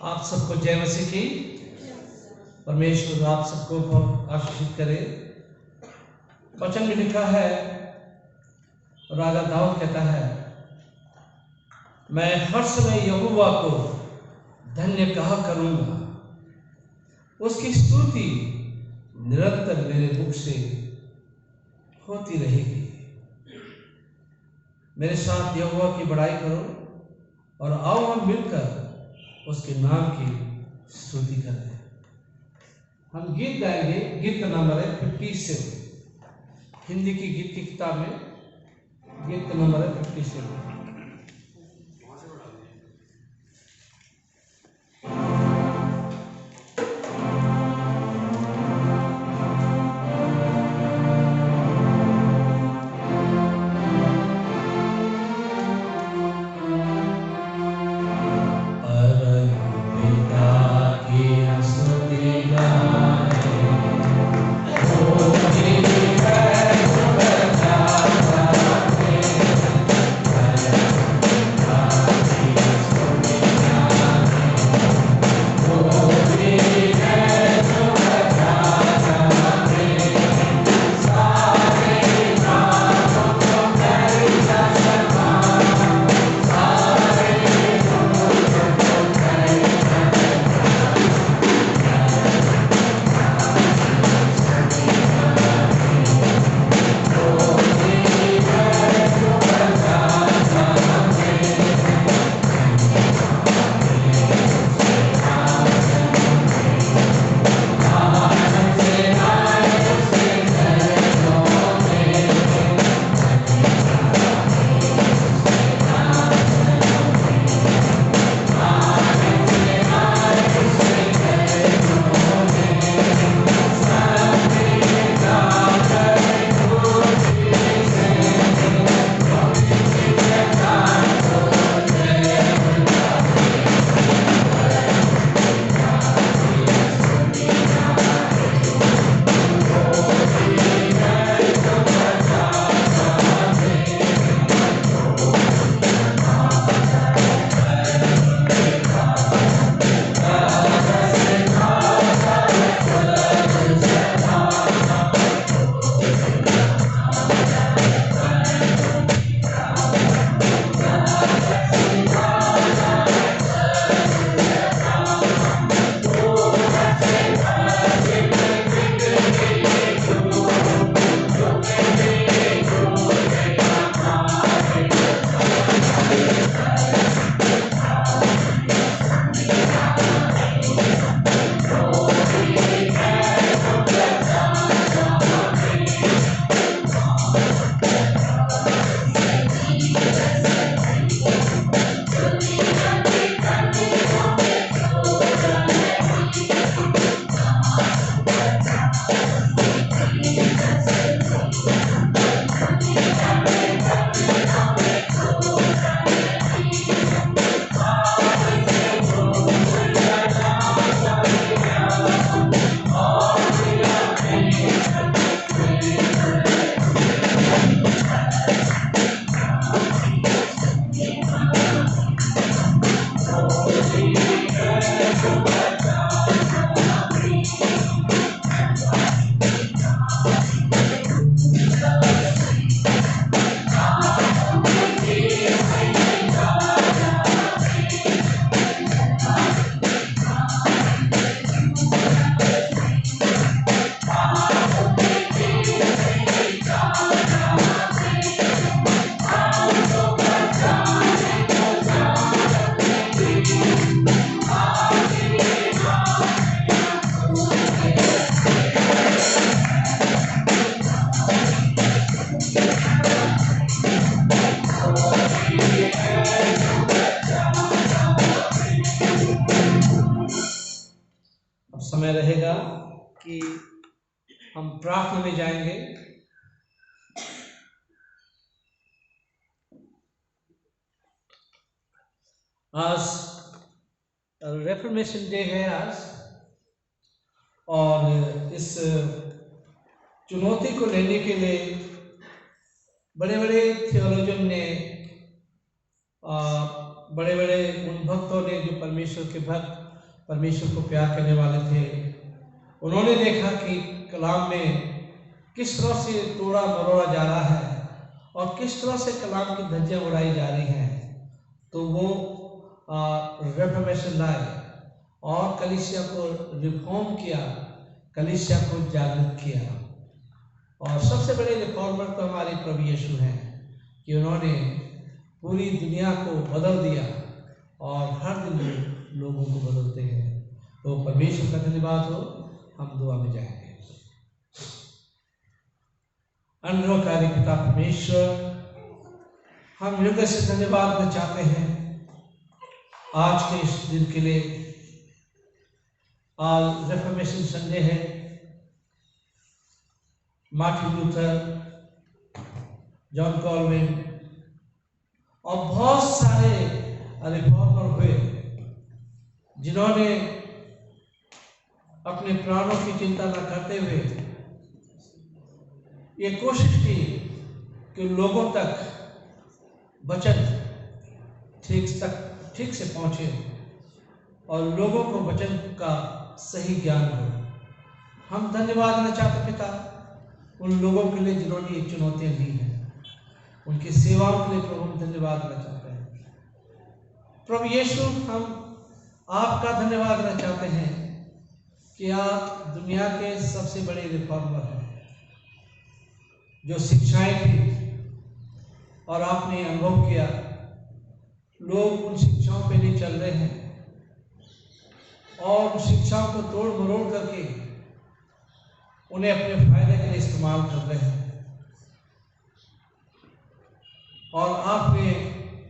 आप सबको जय मसीह की। परमेश्वर आप सबको बहुत आशीषित करे। वचन में लिखा है, राजा दाऊद कहता है, मैं हर समय यहोवा को धन्य कहा करूंगा, उसकी स्तुति निरंतर मेरे मुख से होती रहेगी। मेरे साथ यहोवा की बड़ाई करो और आओ हम मिलकर उसके नाम की स्तुति करें। हम गीत गाएंगे। गीत का नंबर है 57। हिंदी की गीत की किताब में गीत का नंबर है 57। समय रहेगा कि हम प्रार्थना में जाएंगे। आज रेफर्मेशन डे है आज, और इस चुनौती को लेने के लिए बड़े बड़े थियोलॉजन ने, बड़े बड़े उन भक्तों ने जो परमेश्वर के भक्त परमेश्वर को प्यार करने वाले थे, उन्होंने देखा कि कलाम में किस तरह से तोड़ा मरोड़ा जा रहा है और किस तरह से कलाम की धज्जियां उड़ाई जा रही हैं, तो वो रिफॉर्मेशन लाए और कलीसिया को रिफॉर्म किया, कलीसिया को जागृत किया। और सबसे बड़े रिफॉर्मर तो हमारे प्रभु यीशु हैं कि उन्होंने पूरी दुनिया को बदल दिया और हर दिन लोगों को बदलते हैं। तो परमेश्वर का धन्यवाद हो। हम दुआ में जाएंगे। अनंतकारी पिता परमेश्वर, हम हृदय से धन्यवाद करना चाहते हैं आज के इस दिन के लिए। आज रिफॉर्मेशन संडे है। मार्टिन लूथर, जॉन कॉल्विन और बहुत सारे रिफॉर्मर हुए जिन्होंने अपने प्राणों की चिंता न करते हुए ये कोशिश की कि लोगों तक वचन ठीक से पहुंचे और लोगों को वचन का सही ज्ञान हो। हम धन्यवाद देना चाहते पिता उन लोगों के लिए जिन्होंने ये चुनौतियां ली हैं, उनकी सेवाओं के लिए प्रभु हम धन्यवाद देना चाहते हैं। प्रभु यीशु, हम आपका धन्यवाद देना चाहते हैं कि आप दुनिया के सबसे बड़े रिफॉर्मर हैं। जो शिक्षाएं थी और आपने अनुभव किया, लोग उन शिक्षाओं पे नहीं चल रहे हैं और उन शिक्षाओं को तोड़ मरोड़ करके उन्हें अपने फायदे के लिए इस्तेमाल कर रहे हैं। और आपने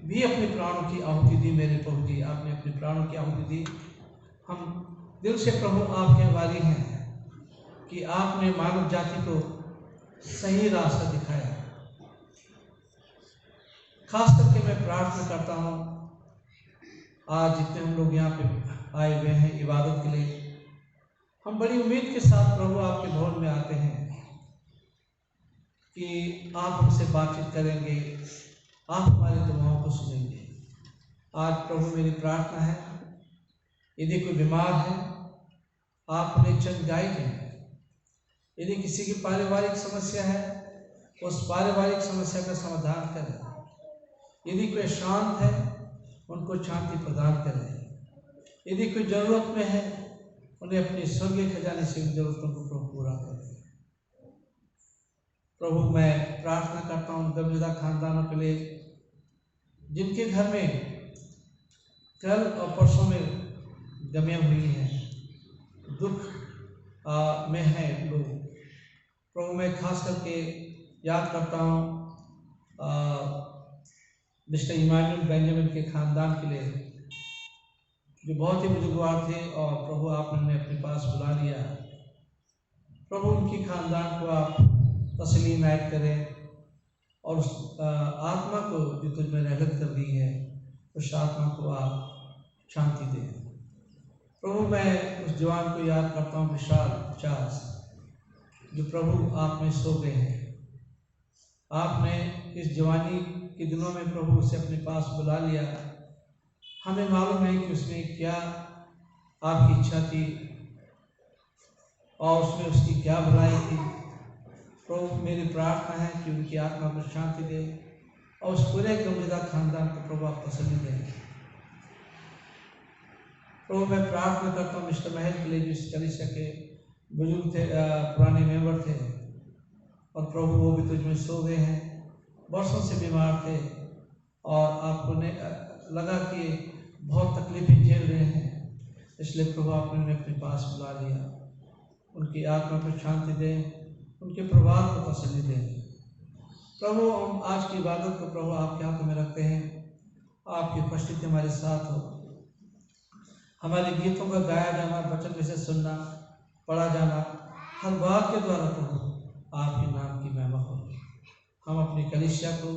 भी अपने प्राणों की आहुति दी मेरे प्रभु जी, आपने अपने प्राणों की आहुति दी। हम दिल से प्रभु आपके आभारी हैं कि आपने मानव जाति को सही रास्ता दिखाया। खास करके मैं प्रार्थना करता हूँ आज जितने हम लोग यहाँ पे आए हुए हैं इबादत के लिए, हम बड़ी उम्मीद के साथ प्रभु आपके भवन में आते हैं कि आप हमसे बातचीत करेंगे, आप हमारी दुआओं को सुनेंगे। आज प्रभु मेरी प्रार्थना है, यदि कोई बीमार है आप उन्हें चंद गाइड हैं। यदि किसी की पारिवारिक समस्या है उस पारिवारिक समस्या का समाधान करें। यदि कोई शांत है उनको शांति प्रदान करें। यदि कोई जरूरत में है उन्हें अपने स्वर्गीय खजाने से जरूरतों को प्रभु पूरा करें। प्रभु मैं प्रार्थना करता हूँ गमज़दा खानदानों के लिए जिनके घर में कल और परसों में गमियाँ हुई हैं, दुख में हैं लोग। प्रभु मैं खास करके याद करता हूँ मिस्टर इमानुएल बेंजामिन के खानदान के लिए, जो बहुत ही बुजुर्गवार थे और प्रभु आपने उन्हें अपने पास बुला लिया। प्रभु उनकी खानदान को आप तसल्ली इनायत करें और उस आत्मा को जो तुझ में रहलत कर दी है उस आत्मा को आप शांति दें। प्रभु मैं उस जवान को याद करता हूँ विशाल चार्ल्स, जो प्रभु आप में सो गए हैं। आपने इस जवानी के दिनों में प्रभु उसे अपने पास बुला लिया। हमें मालूम है कि उसमें क्या आपकी इच्छा थी और उसमें उसकी क्या भलाई थी। प्रभु मेरी प्रार्थना है कि उनकी आत्मा को शांति दे और उस पूरे गमज़दा खानदान को प्रभु आप तसल्ली दें। प्रभु मैं प्रार्थना करता हूँ मिस्टर महल के लिए, जो इस कलीसिया के बुजुर्ग थे, पुराने मेंबर थे और प्रभु वो भी तुझ में सो गए हैं, वर्षों से बीमार थे और आपको ने लगा कि बहुत तकलीफें झेल रहे हैं, इसलिए प्रभु आपने उन्हें अपने पास बुला लिया। उनकी आत्मा को शांति दें, उनके परिवार को तसल्ली दें। प्रभु हम आज की इबादत को प्रभु आपके हाथों में रखते हैं। आपकी उपस्थिति हमारे साथ हो। हमारे गीतों का गाया जाना, वचन में से सुनना, पढ़ा जाना, हर बात के द्वारा प्रभु आपके नाम की महिमा हो। हम अपनी कलीसिया को,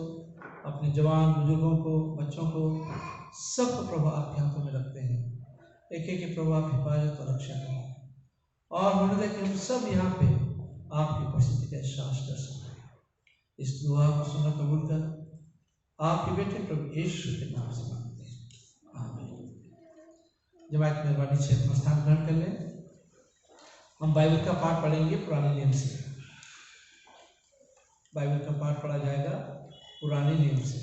अपने जवान बुजुर्गों को, बच्चों को, सबको प्रभु आपके हाथों में रखते हैं। एक एक प्रभु आप हिफाजत और रक्षा करें और होने दें कि हम सब यहाँ पे आपकी उपस्थिति का एहसास कर सकें। इस दुआ को सुना कबूल कर आपके बेटे प्रभु यीशु के नाम से मांगते हैं, आमीन। जमात की मेहरबानी से अपना स्थान ग्रहण कर लें। हम बाइबल का पाठ पढ़ेंगे पुराने नियम से। बाइबल का पाठ पढ़ा जाएगा पुराने नियम से।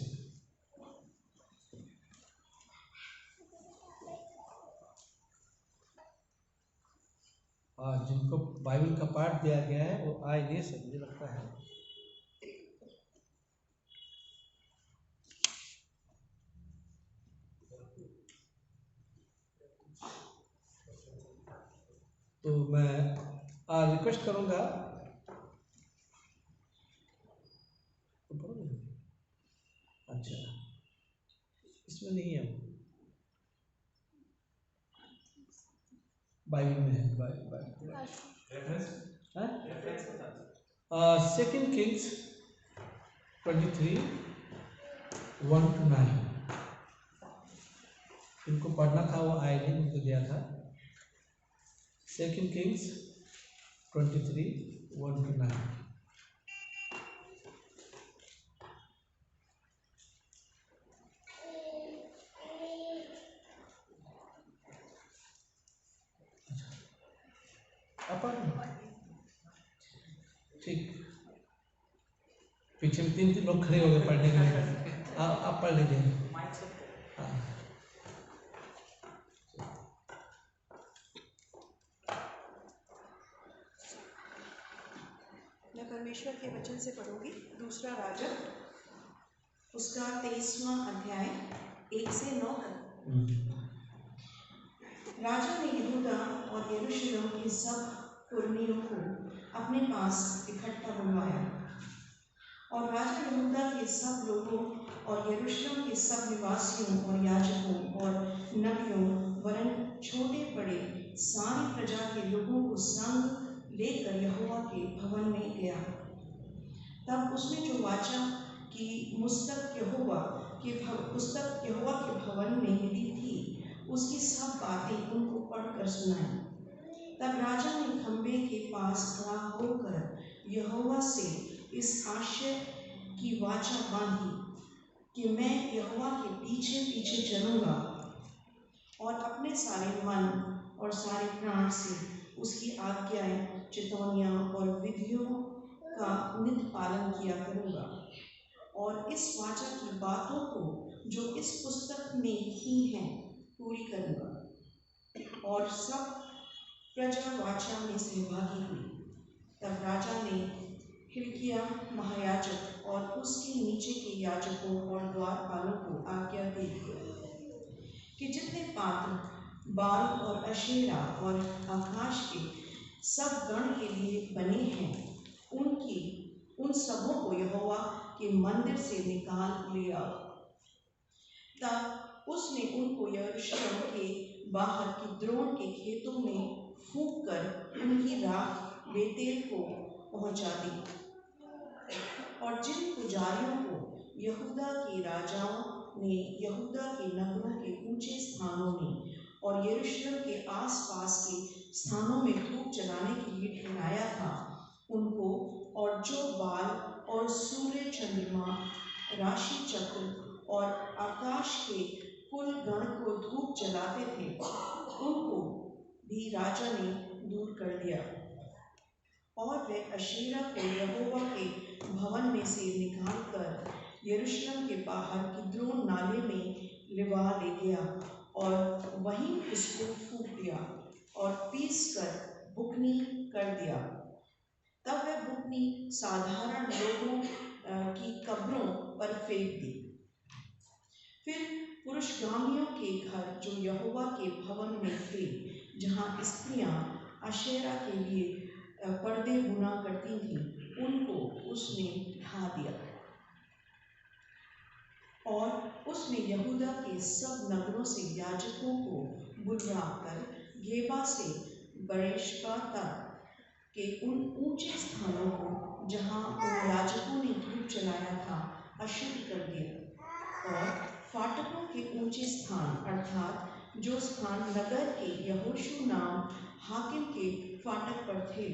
और जिनको बाइबल का पाठ दिया गया है वो आए नहीं सब, मुझे लगता है। तो मैं रिक्वेस्ट करूंगा, अच्छा इसमें नहीं है, बाइबल में है। सेकंड किंग्स 23 1-9 इनको पढ़ना था, वो आए नहीं, उनको दिया था। Second Kings 23 1-9। ठीक, पीछे में 3 लोग खड़े हो गए पढ़ने के लिए। आप पढ़ लीजिए। मैं परमेश्वर के वचन से पढ़ूंगी। दूसरा राजा उसका 23वां अध्याय 1 से 9 तक। राजा ने यहूदा और यरूशलेम के सब पुरनियों को अपने पास इकट्ठा बुलवाया, और राजा यहूदा के सब लोगों और यरूशलेम के सब निवासियों और याजकों और नबियों वरन छोटे बड़े सारी प्रजा के लोगों को संग लेकर यहोवा के भवन में गया। तब उसने जो वाचा की पुस्तक यहोवा के भवन में मिली थी, उसकी सब बातें उनको पढ़कर सुनाई। तब राजा ने खंबे के पास खड़ा होकर यहोवा से इस आशय की वाचा बांधी कि मैं यहोवा के पीछे पीछे चलूँगा और अपने सारे मन और सारे प्राण से उसकी आज्ञाएं, चितौनियाँ और विधियों का नित पालन किया करूँगा, और इस वाचा की बातों को जो इस पुस्तक में लिखी हैं पूरी करूँगा। और सब प्रजा वाचा में सहभागी हुई। तब राजा ने हिल्किय्याह महायाजक और उसके नीचे के याजकों और द्वारपालों को आज्ञा दे दी कि जितने पात्र बाल और अशेरा और आकाश के सब गण के लिए बने हैं, उन सबों को यहोवा के मंदिर से निकाल ले आओ। तब उसने उनको यरूशलेम के बाहर की द्रोण के खेतों में फूंक कर उनकी राख बेतेल को पहुंचा दी। और जिन पुजारियों को यहूदा के राजाओं ने यहूदा के नगरों के ऊंचे स्थानों में और यरूशलेम के आसपास के स्थानों में धूप जलाने के लिए ठहराया था, उनको, और जो बाल और सूर्य, चंद्रमा, राशि चक्र और आकाश के कुल गण को धूप जलाते थे, उनको भी राजा ने दूर कर दिया। और वह अशेरा को यहोवा के भवन में से निकालकर यरूशलेम के बाहर किद्रोन नाले में लिवा ले गया और वहीं उसको फूंक दिया और पीस कर बुकनी कर दिया। तब वह बुकनी साधारण लोगों की कब्रों पर फेंक दी। फिर पुरुषगामियों के घर जो यहोवा के भवन में थे, जहाँ स्त्रियां अशेरा के लिए पर्दे बुना करती थीं, उनको उसने ढा दिया। और उसने यहूदा के सब नगरों से याजकों को बुलवाकर गेबा से बेरेशबा तक के उन ऊंचे स्थानों को जहाँ उन याजकों ने धूप जलाया था अशुद्ध कर दिया। और फाटकों के ऊंचे स्थान अर्थात जो स्थान नगर के यहोशू नाम हाकिम के फाटक पर थे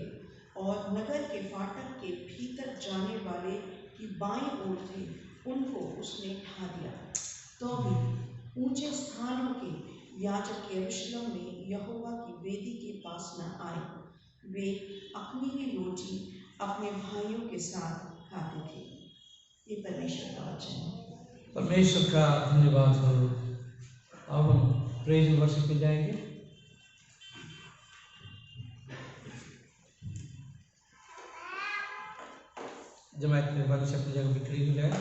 और नगर के फाटक के भीतर जाने वाले की बाईं ओर थे, उनको उसने ढा दिया। तो भी ऊंचे स्थानों के याजक यरूशलेम में यहोवा की वेदी के पास न आए। वे अपनी ही रोटी अपने भाइयों के साथ खाते थे। ये परमेश्वर का वचन है। परमेश्वर का धन्यवाद करो। अब हम प्रेज एंड वर्शिप में जाएंगे। जमात में बाकी अपनी जगह पे खड़ी हो जाए।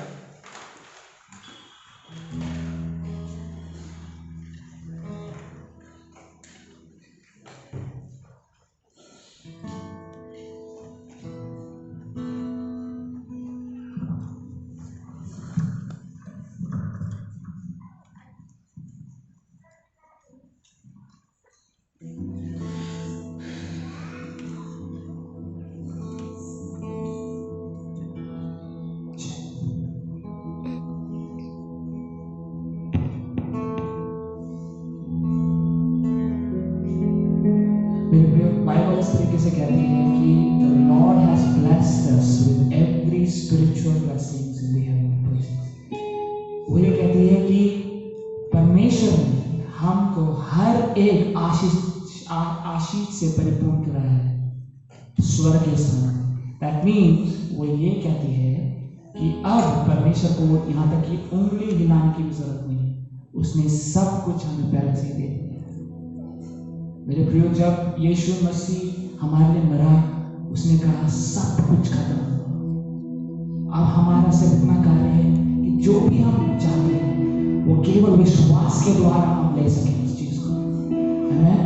बाइबल इस तरीके से कहती है कि the Lord has blessed us with every spiritual blessings in the heavenly places। वो ये कहती है कि परमेश्वर ने हमको हर एक आशीष से परिपूर्ण करा है स्वर्ग के स्थान। That means वो ये कहती है कि अब परमेश्वर को यहाँ तक कि उंगली हिलाने की भी जरूरत नहीं, उसने सब कुछ हमें पहले से दे दिया। मेरे प्रियो, जब यीशु मसीह हमारे लिए मरा, उसने कहा सब कुछ खत्म हुआ। अब हमारा सिर्फ इतना कार्य है कि जो भी हम चाहते हैं वो केवल विश्वास के द्वारा हम ले सकें इस चीज को। आमीन।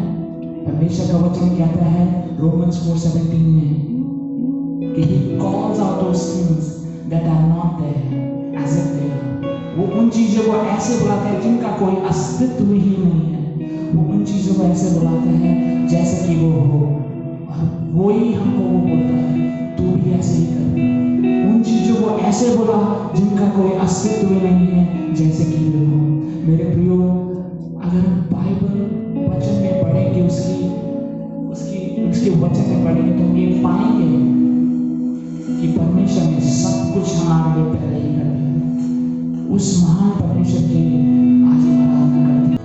परमेश्वर का वचन कहता है रोमन्स 4:17 में कि he calls out those things that are not there as if they are। वो उन चीजों को ऐसे बुलाता है जिनका कोई अस्तित्व ही नहीं है। वो उन चीजों को ऐसे बुलाते हैं जैसे कि वो हो, और वो ही हमको वो बोलता है तू भी ऐसे ही कर। उन चीजों को ऐसे बुला जिनका कोई अस्तित्व नहीं है जैसे कि वो हो। मेरे प्रियो, अगर बाइबल वचन में पढ़ेंगे, उसके वचन में पढ़ेंगे तो हम ये पाएंगे कि परमेश्वर ने सब कुछ हमारे लिए पहले ही कर दिया। उस महान परमेश्वर की आज हम आराधना करते हैं।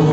Oh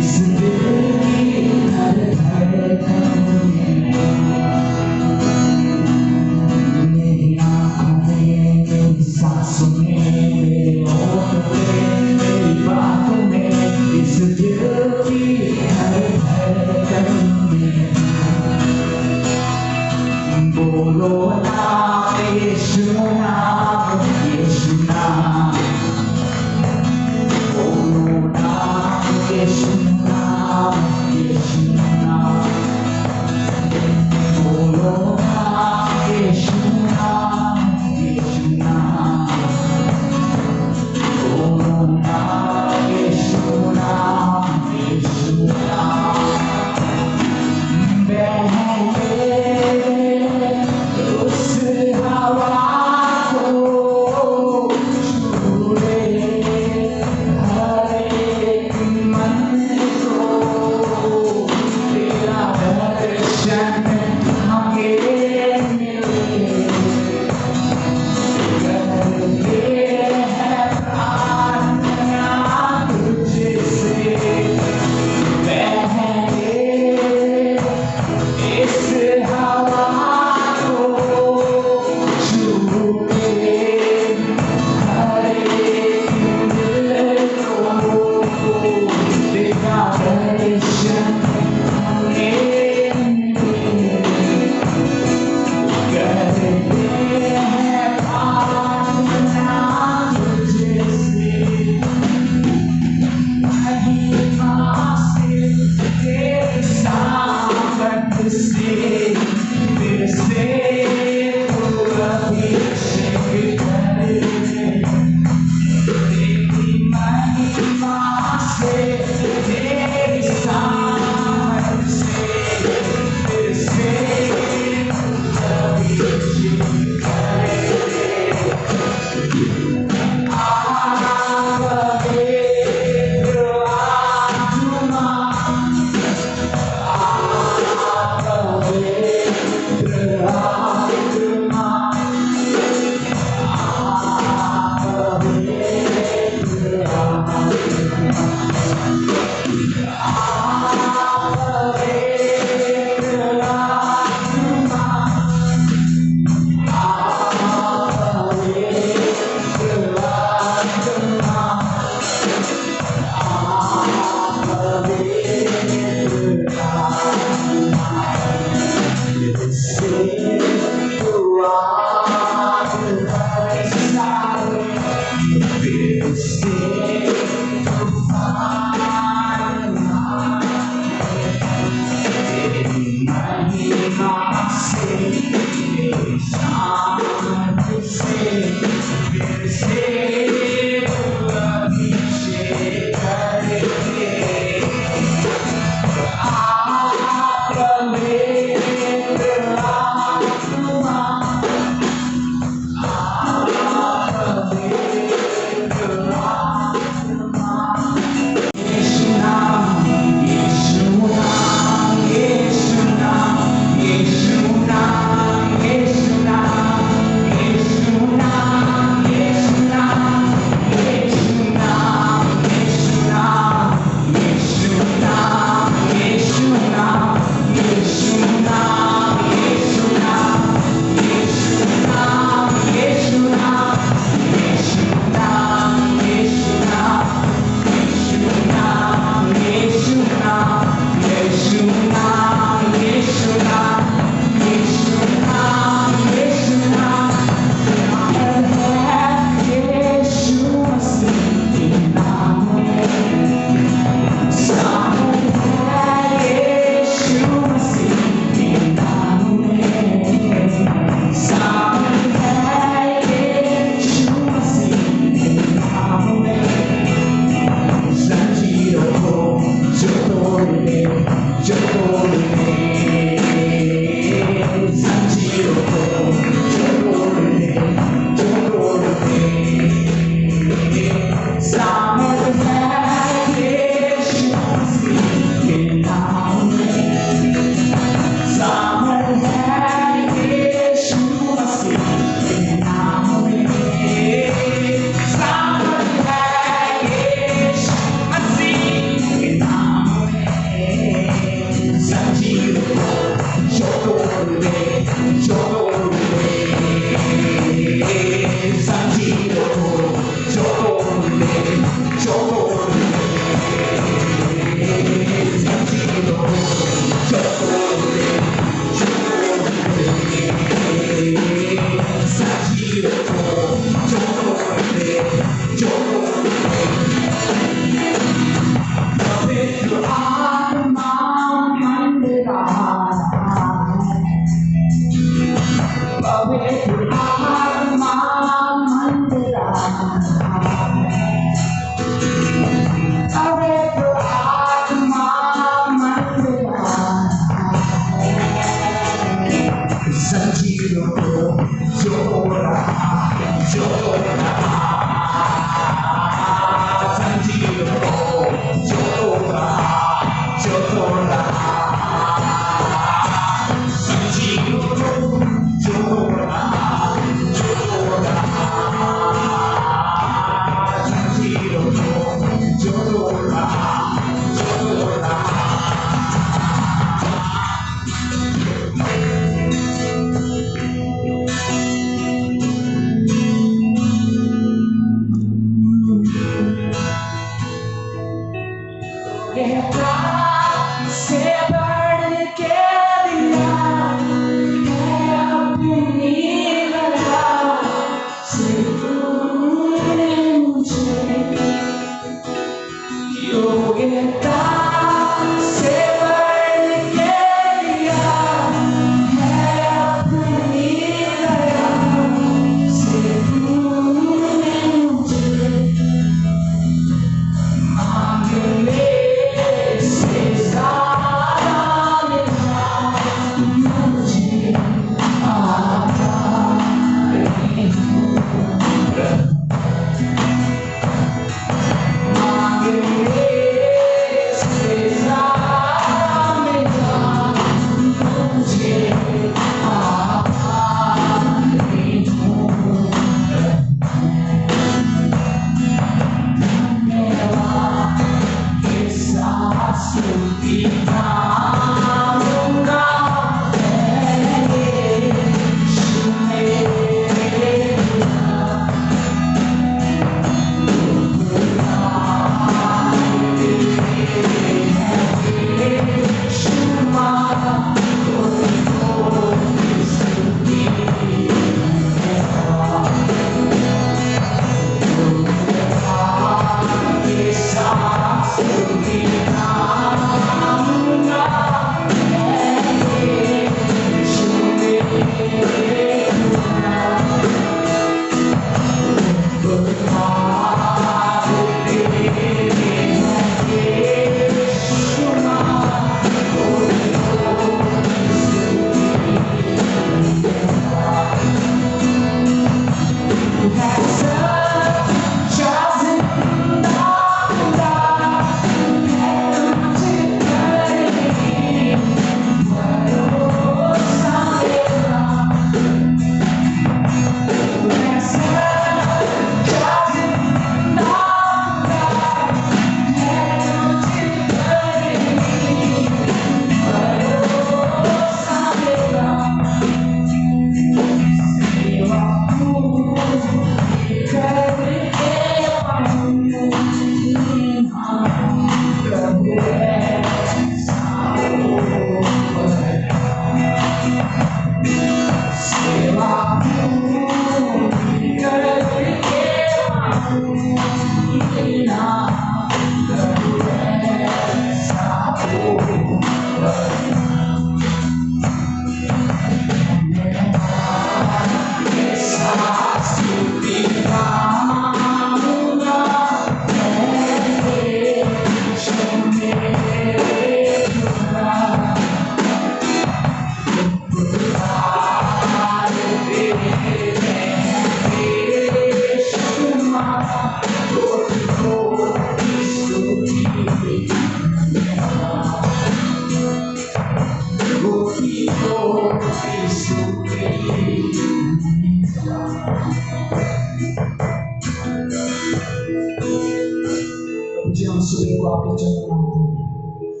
मुझे हम सुबह को आपके चरणों में मानते हैं।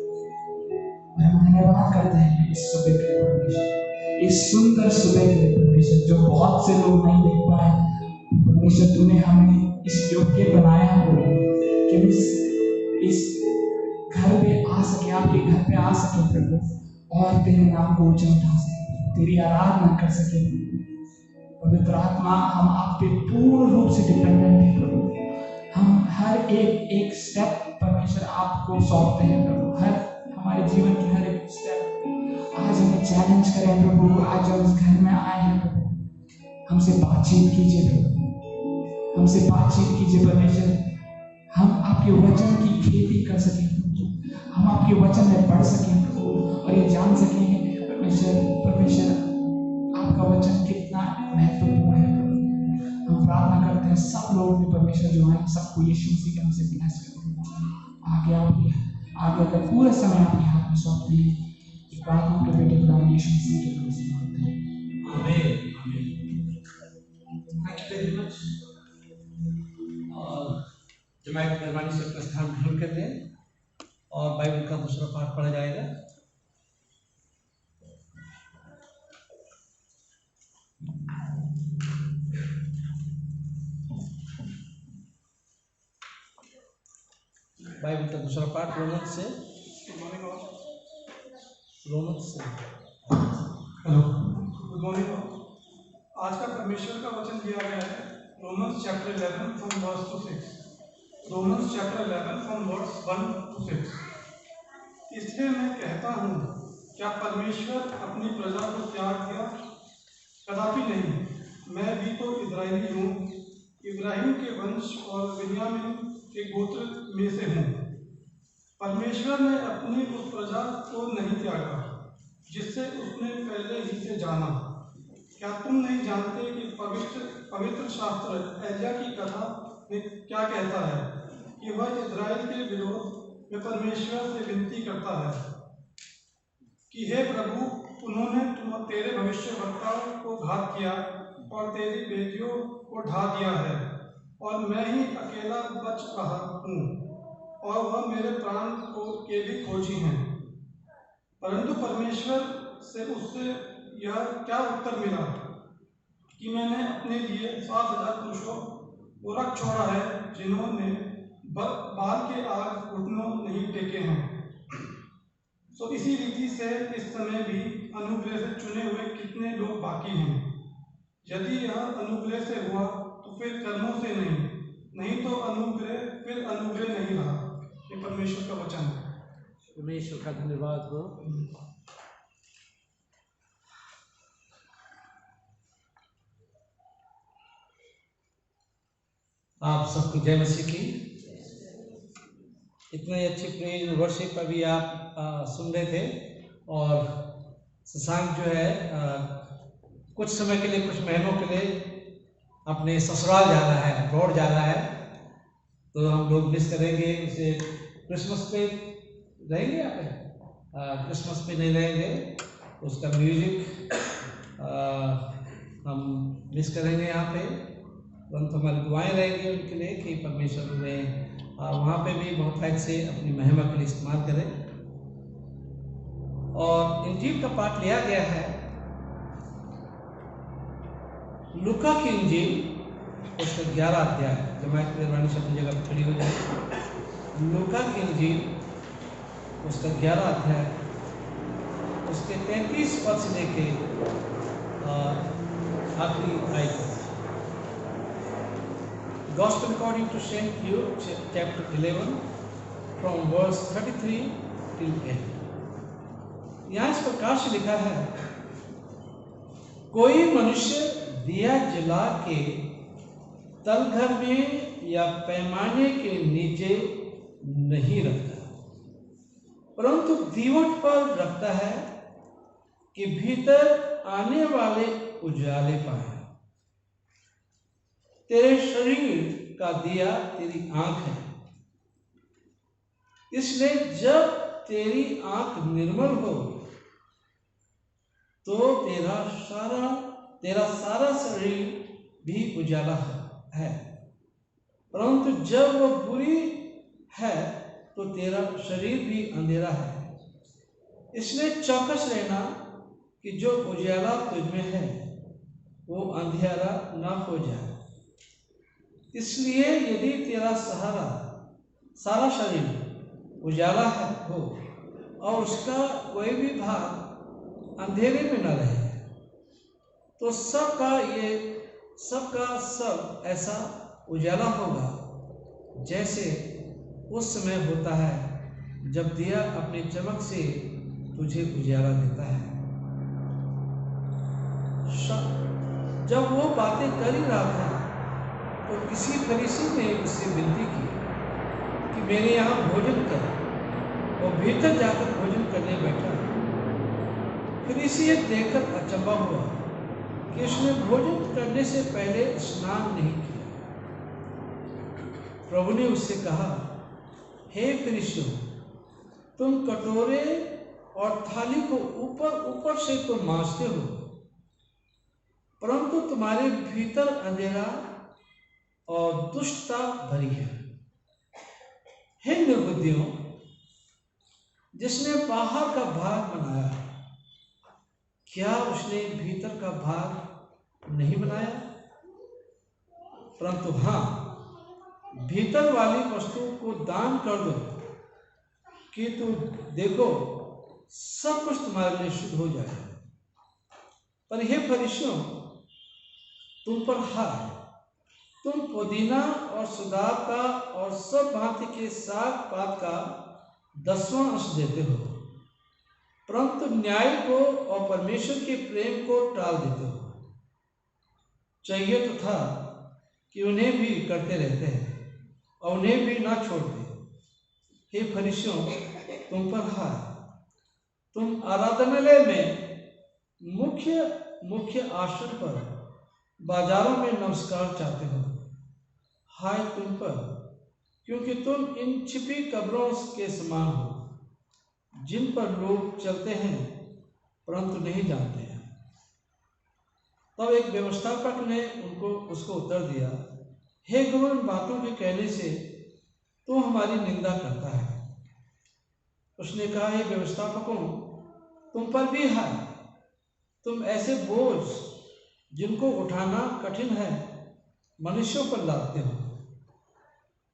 हम धन्यवाद करते हैं इस सुबह के लिए परमेश्वर, इस सुंदर सुबह के लिए परमेश्वर, जो बहुत से लोग नहीं देख पाए। परमेश्वर तूने हमें इस योग्य बनाया है कि इस घर पे आ सके, आपके घर पे आ सके प्रभु, और तेरे नाम को ऊंचा उठा सके, तेरी आराधना कर सके। पवित्र आत्मा, हम आप पे पूर्ण रूप से डिपेंडेंट हैं प्रभु। हम हर एक स्टेप परमेश्वर आपको सौंपते हैं प्रभु, हर हमारे जीवन की हर एक स्टेप आज हमें चैलेंज करें प्रभु। आज हम इस घर में आए हैं प्रभु, हमसे बातचीत कीजिए प्रभु, हमसे बातचीत कीजिए परमेश्वर। हम आपके वचन की खेती कर सकें प्रभु, हम आपके वचन में पढ़ सकें प्रभु, और ये जान सकें परमेश्वर आपका वचन कितना महत्वपूर्ण है प्रभु। हम प्रार्थना करते हैं सब लोग भी परमेश्वर जो हैं, सबको यीशु मसीह के नाम से ब्लेस करें। आगे का पूरा समय आपके हाथ में सौंप दिए। प्रार्थना के बेटे के नाम यीशु मसीह के नाम से मांगते हैं, आमीन। Thank you very much. और जमात मेहरबानी से अपना स्थान ग्रहण कर लें और बाइबल का दूसरा पाठ पढ़ा जाएगा। बाइबल का दूसरा पाठ रोमन्स से। Hello, good morning. आज का परमेश्वर का वचन दिया गया है Romans chapter 11 from verse 2 6। Romans chapter 11 from verse 1 to 6। इसलिए मैं कहता हूँ, क्या परमेश्वर अपनी प्रजा को त्याग दिया? कदापि नहीं। मैं भी तो इज़राइली हूँ, इब्राहिम के वंश और बिन्यामीन के गोत्र में से हूँ। परमेश्वर ने अपनी उस प्रजा को नहीं त्यागा जिससे उसने पहले ही से जाना। क्या तुम नहीं जानते कि पवित्र शास्त्र एलिया की कथा में क्या कहता है कि वह इज़राइल के विरोध में परमेश्वर से विनती करता है कि हे प्रभु, उन्होंने तेरे भविष्यवक्ताओं को घात किया और तेरी बेटियों को ढा दिया है, और मैं ही अकेला बच रहा हूँ, और वह मेरे प्राण के भी खोजी हैं। परंतु परमेश्वर से उससे यह क्या उत्तर मिला कि मैंने अपने लिए 7,000 पुरुषों को रख छोड़ा है, जिन्होंने बाल के आग घुटनों नहीं टेके हैं। तो इसी रीति से इस समय भी अनुग्रह से चुने हुए कितने लोग बाकी हैं। यदि यह अनुग्रह से हुआ तो फिर कर्मों से नहीं तो अनुग्रह फिर अनुग्रह नहीं रहा। ये परमेश्वर का वचन है। परमेश्वर का धन्यवाद हो। आप सबको जय मसीह की। इतने अच्छी प्रेज वर्शिप अभी आप सुन रहे थे, और शशांक जो है कुछ समय के लिए, कुछ महीनों के लिए अपने ससुराल जाना है, अब्रॉड जाना है, तो हम लोग मिस करेंगे उसे। क्रिसमस पे रहेंगे यहाँ पे, क्रिसमस पे नहीं रहेंगे, उसका म्यूजिक हम मिस करेंगे यहाँ पे। परंतु हमारी दुआएं रहेंगी उनके लिए कि परमेश्वर उन्हें वहाँ पे भी बहुत से अपनी महिमा के लिए इस्तेमाल करें। और इंजील का पाठ लिया गया है लूका की इंजील, उसका 11 अध्याय। जमात की मेहरबानी से अपनी जगह पर खड़ी हो जाए। लूका की इंजील उसका 11 अध्याय, उसके 33 पद से लेके आखिरी आयत। Gospel according to St. Luke, chapter 11, from verse 33 till 8. यहाँ इस प्रकार से लिखा है, कोई मनुष्य दिया जला के तलघर में या पैमाने के नीचे नहीं रखता, परंतु दीवट पर रखता है कि भीतर आने वाले उजाले पाए। तेरे शरीर का दिया तेरी आंख है, इसलिए जब तेरी आंख निर्मल हो तो तेरा सारा शरीर भी उजाला है, परंतु जब वह बुरी है तो तेरा शरीर भी अंधेरा है। इसलिए चौकस रहना कि जो उजाला तुझमें है वो अंधेरा ना हो जाए। इसलिए यदि तेरा सारा शरीर उजाला हो और उसका कोई भी भाग अंधेरे में न रहे, तो सबका सब ऐसा उजाला होगा जैसे उस समय होता है जब दिया अपनी चमक से तुझे उजाला देता है। जब वो बातें कर ही रहा था तो किसी फरीसी ने उससे विनती की कि मेरे यहाँ भोजन कर। वो भीतर जाकर भोजन करने बैठा। फरीसी ये देखकर अचंभा हुआ कि उसने भोजन करने से पहले स्नान नहीं किया। प्रभु ने उससे कहा, हे फरीसियों, तुम कटोरे और थाली को ऊपर से तो मांजते हो, परंतु तुम्हारे भीतर अंधेरा और दुष्टता भरी है। हे निर्बुद्धियों, जिसने बाहर का भाग बनाया, क्या उसने भीतर का भाग नहीं बनाया? परंतु हाँ, भीतर वाली वस्तु को दान कर दो कि तू देखो सब कुछ तुम्हारे लिए शुद्ध हो जाए। पर हे फरीसियों, तुम पर हाय, तुम पुदीना और सुदाब का और सब भांति के साग पात का 10वां अंश देते हो, परंतु न्याय को और परमेश्वर के प्रेम को टाल देते हो। चाहिए तो था कि उन्हें भी करते रहते हैं और उन्हें भी ना छोड़ते। हे फरीसियों, तुम पर हाय, तुम आराधनालय में मुख्य आसन पर बाजारों में नमस्कार चाहते हो। हाय तुम पर, क्योंकि तुम इन छिपी कब्रों के समान हो, जिन पर लोग चलते हैं परंतु नहीं जानते हैं। तब एक व्यवस्थापक ने उसको उत्तर दिया, हे गुरु, इन बातों के कहने से तो हमारी निंदा करता है। उसने कहा, हे व्यवस्थापकों, तुम पर भी है, तुम ऐसे बोझ जिनको उठाना कठिन है मनुष्यों पर लादते हो,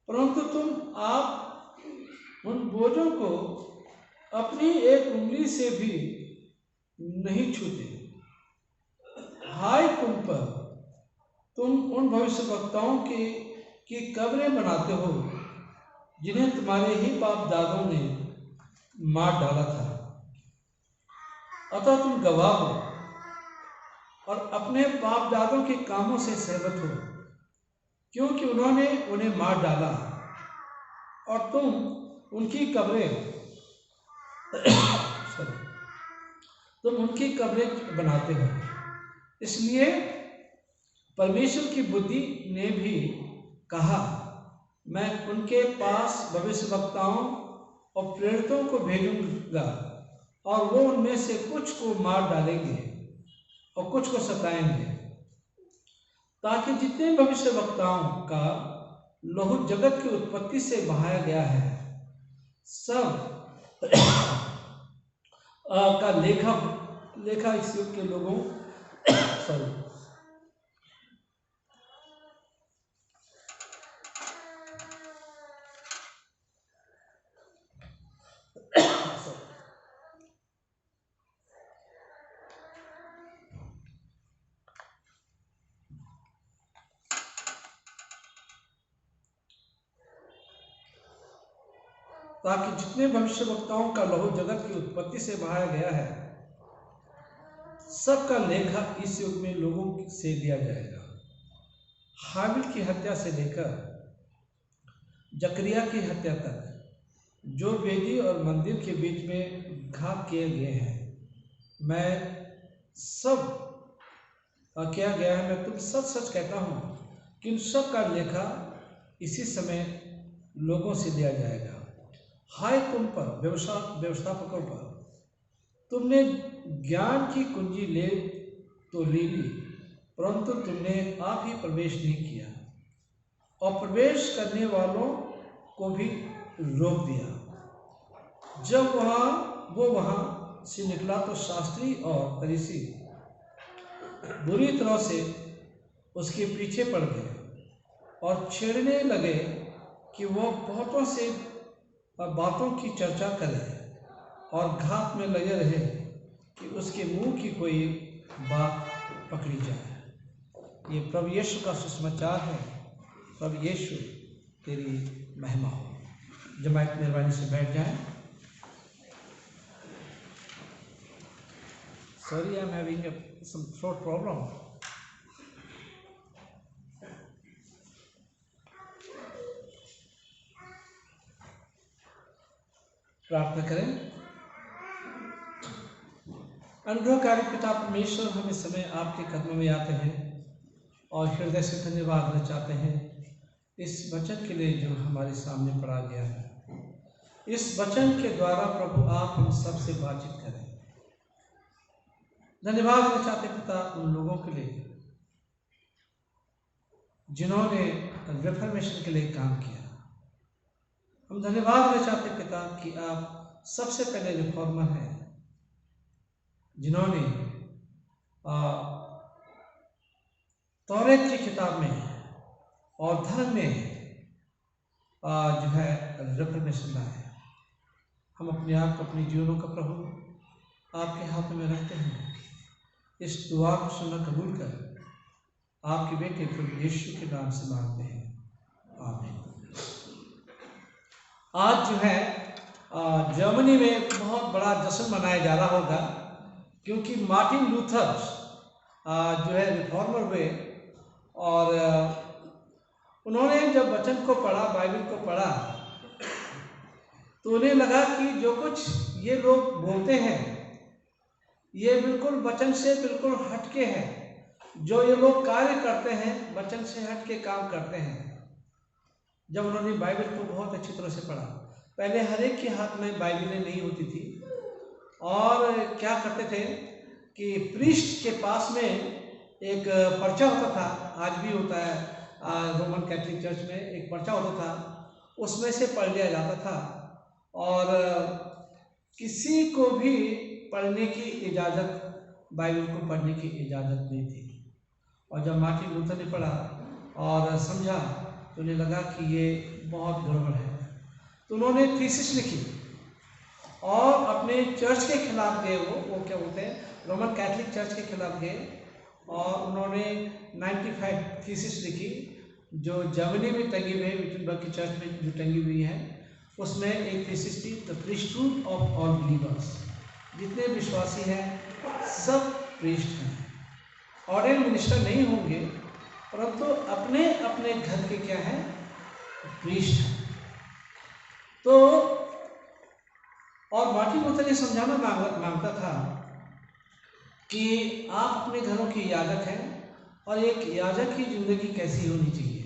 परंतु तुम आप उन बोझों को अपनी एक उंगली से भी नहीं छूते। हाय तुम पर, तुम उन भविष्यवक्ताओं की कब्रें बनाते हो जिन्हें तुम्हारे ही बाप दादों ने मार डाला था। अतः तुम गवाह हो और अपने बाप दादों के कामों से सहमत हो, क्योंकि उन्होंने उन्हें मार डाला और तुम उनकी कब्रें बनाते हो। इसलिए परमेश्वर की बुद्धि ने भी कहा, मैं उनके पास भविष्यवक्ताओं और प्रेरितों को भेजूंगा और वो उनमें से कुछ को मार डालेंगे और कुछ को सताएंगे, ताकि जितने भविष्यवक्ताओं का लहू जगत की उत्पत्ति से बहाया गया है सब का लेखा इस युग के लोगों ताकि जितने भविष्यवक्ताओं का लहू जगत की उत्पत्ति से बहाया गया है, सबका लेखा इस युग में लोगों से दिया जाएगा। हाबिल की हत्या से लेकर जकरिया की हत्या तक जो वेदी और मंदिर के बीच में घात किए गए हैं, किया गया है, मैं तुम सच सच कहता हूँ कि उन सब का लेखा इसी समय लोगों से दिया जाएगा। हाय तुम पर व्यवस्थापकों पर, तुमने ज्ञान की कुंजी ले ली, परंतु तुमने आप ही प्रवेश नहीं किया और प्रवेश करने वालों को भी रोक दिया। जब वो वहाँ से निकला तो शास्त्री और फरीसी बुरी तरह से उसके पीछे पड़ गए और छेड़ने लगे कि वो बहुतों से बातों की चर्चा करे और घात में लगे रहे कि उसके मुंह की कोई बात पकड़ी जाए। ये प्रभु यीशु का सुसमाचार है। प्रभु यीशु तेरी महिमा हो। जमात मेहरबानी से बैठ जाएं। Sorry, I'm having some throat problem. प्रार्थना करें। अनुग्रहकारी पिता परमेश्वर, हम इस समय आपके कदमों में आते हैं और हृदय से धन्यवाद देना चाहते हैं इस वचन के लिए जो हमारे सामने पढ़ा गया है। इस वचन के द्वारा प्रभु आप हम सब से बातचीत करें। धन्यवाद देना चाहते पिता उन लोगों के लिए जिन्होंने रिफॉर्मेशन के लिए काम किया। हम धन्यवाद देना चाहते पिता कि आप सबसे पहले रिफॉर्मर हैं जिन्होंने तौरात की किताब में और धर्म में जो है रिफॉर्मेशन लाए। हम अपने आप को, अपने जीवनों का प्रभु आपके हाथों में रखते हैं। इस दुआ को सुनना कबूल कर आपके बेटे प्रभु यीशु के नाम से मांगते हैं, आमीन। आज जो है जर्मनी में बहुत बड़ा जश्न मनाया जा रहा होगा क्योंकि मार्टिन लूथर जो है रिफॉर्मर हुए और उन्होंने जब वचन को पढ़ा, बाइबल को पढ़ा, तो उन्हें लगा कि जो कुछ ये लोग बोलते हैं ये बिल्कुल वचन से बिल्कुल हटके है। जो ये लोग कार्य करते हैं वचन से हटके काम करते हैं। जब उन्होंने बाइबल को बहुत अच्छी तरह से पढ़ा, पहले हर एक के हाथ में बाइबलें नहीं होती थी और क्या करते थे कि प्रीस्ट के पास में एक पर्चा होता था, आज भी होता है रोमन कैथोलिक चर्च में एक पर्चा होता था, उसमें से पढ़ लिया जाता था और किसी को भी पढ़ने की इजाज़त, बाइबल को पढ़ने की इजाज़त नहीं थी। और जब मार्टिन लूथर ने पढ़ा और समझा तो उन्हें लगा कि ये बहुत गड़बड़ है, तो उन्होंने थीसिस लिखी और अपने चर्च के खिलाफ गए। वो क्या बोलते हैं, रोमन कैथोलिक चर्च के खिलाफ गए और उन्होंने 95 थीसिस लिखी जो जर्मनी में टंगी हुई है, विटनबर्ग की चर्च में जो टंगी हुई है। उसमें एक थीसिस थी, the priesthood of all believers. जितने विश्वासी हैं सब प्रीस्ट हैं, ऑर्डिनल मिनिस्टर नहीं होंगे परंतु अपने अपने घर के क्या हैं, प्रीस्ट हैं। तो और मार्टिन लूथर ये समझाना मांगता था कि आप अपने घरों के याजक हैं और एक याजक की जिंदगी कैसी होनी चाहिए।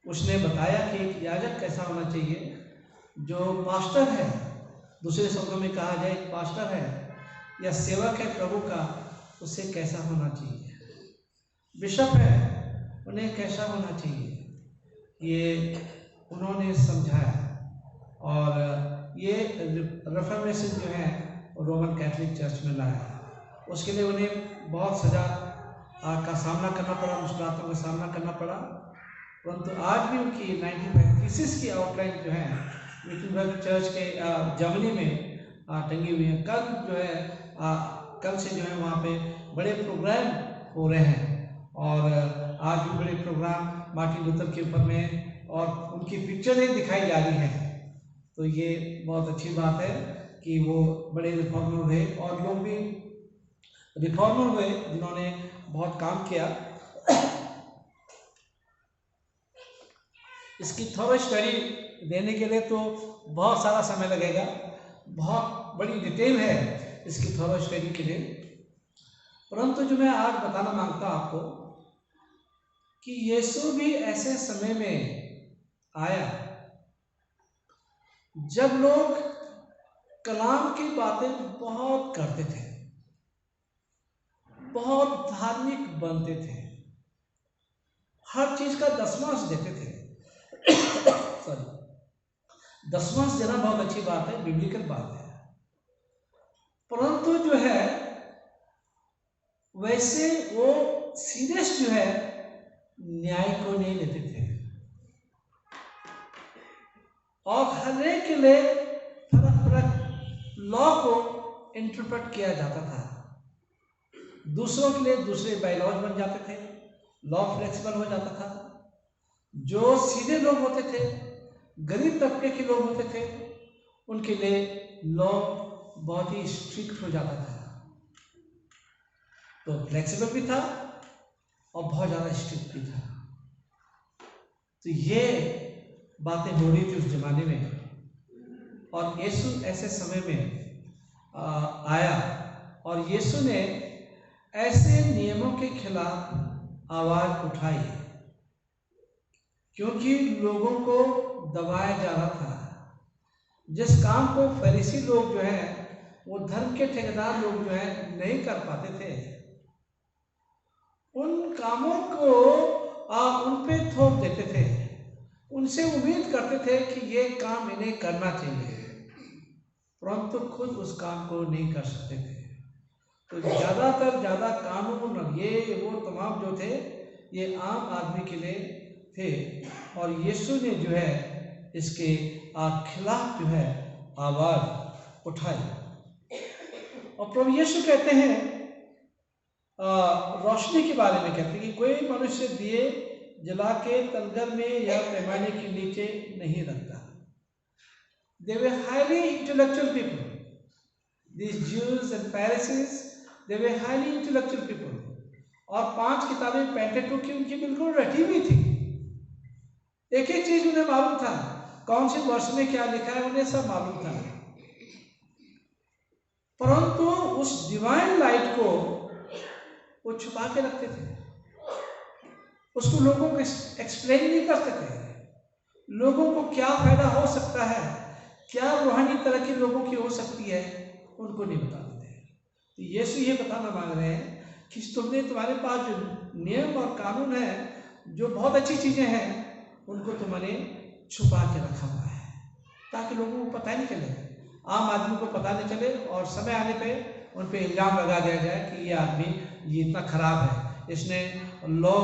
उसने बताया कि एक याजक कैसा होना चाहिए, जो पास्टर है, दूसरे शब्दों में कहा जाए पास्टर है या सेवक है प्रभु का, उसे कैसा होना चाहिए। बिशप है, उन्हें कैसा होना चाहिए, ये उन्होंने समझाया। और ये रिफॉर्मेशन जो है रोमन कैथोलिक चर्च में लाया। उसके लिए उन्हें बहुत सजा का सामना करना पड़ा, मुश्किलों का सामना करना पड़ा, परंतु आज भी उनकी 95 थीसिस की आउटलाइन जो है विटनबर्ग चर्च के जर्मनी में टंगी हुई है। कल जो है कल से जो है वहाँ पे बड़े प्रोग्राम हो रहे हैं और आज भी बड़े प्रोग्राम मार्टिन लूथर के ऊपर में और उनकी पिक्चरें दिखाई जा रही हैं। तो ये बहुत अच्छी बात है कि वो बड़े रिफॉर्मर हुए और लोग भी रिफॉर्मर हुए जिन्होंने बहुत काम किया। इसकी थोड़ा स्टडी देने के लिए तो बहुत सारा समय लगेगा, बहुत बड़ी डिटेल है इसकी थोड़ा स्टडी के लिए। परंतु जो मैं आज बताना मांगता हूँ आपको कि यीशु भी ऐसे समय में आया जब लोग कलाम की बातें बहुत करते थे, बहुत धार्मिक बनते थे, हर चीज का दसवांश देते थे। सॉरी, दसवांश देना बहुत अच्छी बात है, बिब्लिकल बात है। परंतु जो है वैसे वो सीरियस जो है न्याय को नहीं लेते थे और हर एक के लिए फर्क फर्क लॉ को इंटरप्रेट किया जाता था। दूसरों के लिए दूसरे बायलॉज बन जाते थे, लॉ फ्लेक्सिबल हो जाता था। जो सीधे लोग होते थे, गरीब तबके के लोग होते थे, उनके लिए लॉ बहुत ही स्ट्रिक्ट हो जाता था। तो फ्लेक्सिबल भी था और बहुत ज़्यादा स्ट्रिक्ट भी था। तो ये बातें हो रही थी उस जमाने में और यीशु ऐसे समय में आया और यीशु ने ऐसे नियमों के खिलाफ आवाज उठाई क्योंकि लोगों को दबाया जा रहा था। जिस काम को फरीसी लोग जो है वो धर्म के ठेकेदार लोग जो है नहीं कर पाते थे, उन कामों को उन पे थोप देते थे। उनसे उम्मीद करते थे कि ये काम इन्हें करना चाहिए, परंतु खुद उस काम को नहीं कर सकते थे। तो ज़्यादा कानून और ये वो तमाम जो थे ये आम आदमी के लिए थे और यीशु ने जो है इसके खिलाफ जो है आवाज उठाई। और प्रभु यीशु कहते हैं रोशनी के बारे में, कहते हैं कि कोई मनुष्य दिए जला के तलगर में या पैमाने के नीचे नहीं रखता। They were highly intellectual people. These Jews and Pharisees, they were highly intellectual people. और 5 किताबें पेंटेटुक की उनकी बिल्कुल रटी हुई थी। एक एक चीज उन्हें मालूम था, कौन से वर्ष में क्या लिखा है उन्हें सब मालूम था। परंतु उस डिवाइन लाइट को वो छुपा के रखते थे, उसको लोगों को एक्सप्लेन नहीं करते थे। लोगों को क्या फायदा हो सकता है, क्या रूहानी तरक्की लोगों की हो सकती है, उनको नहीं बताते थे। तो यीशु ये बताना मांग रहे हैं कि तुम्हारे पास जो नियम और कानून है, जो बहुत अच्छी चीजें हैं, उनको तुम्हारे छुपा के रखा हुआ है ताकि लोगों को पता नहीं चले, आम आदमी को पता नहीं चले और समय आने पे उन पे इल्जाम लगा दिया जाए कि ये आदमी ये इतना खराब है, इसने लॉ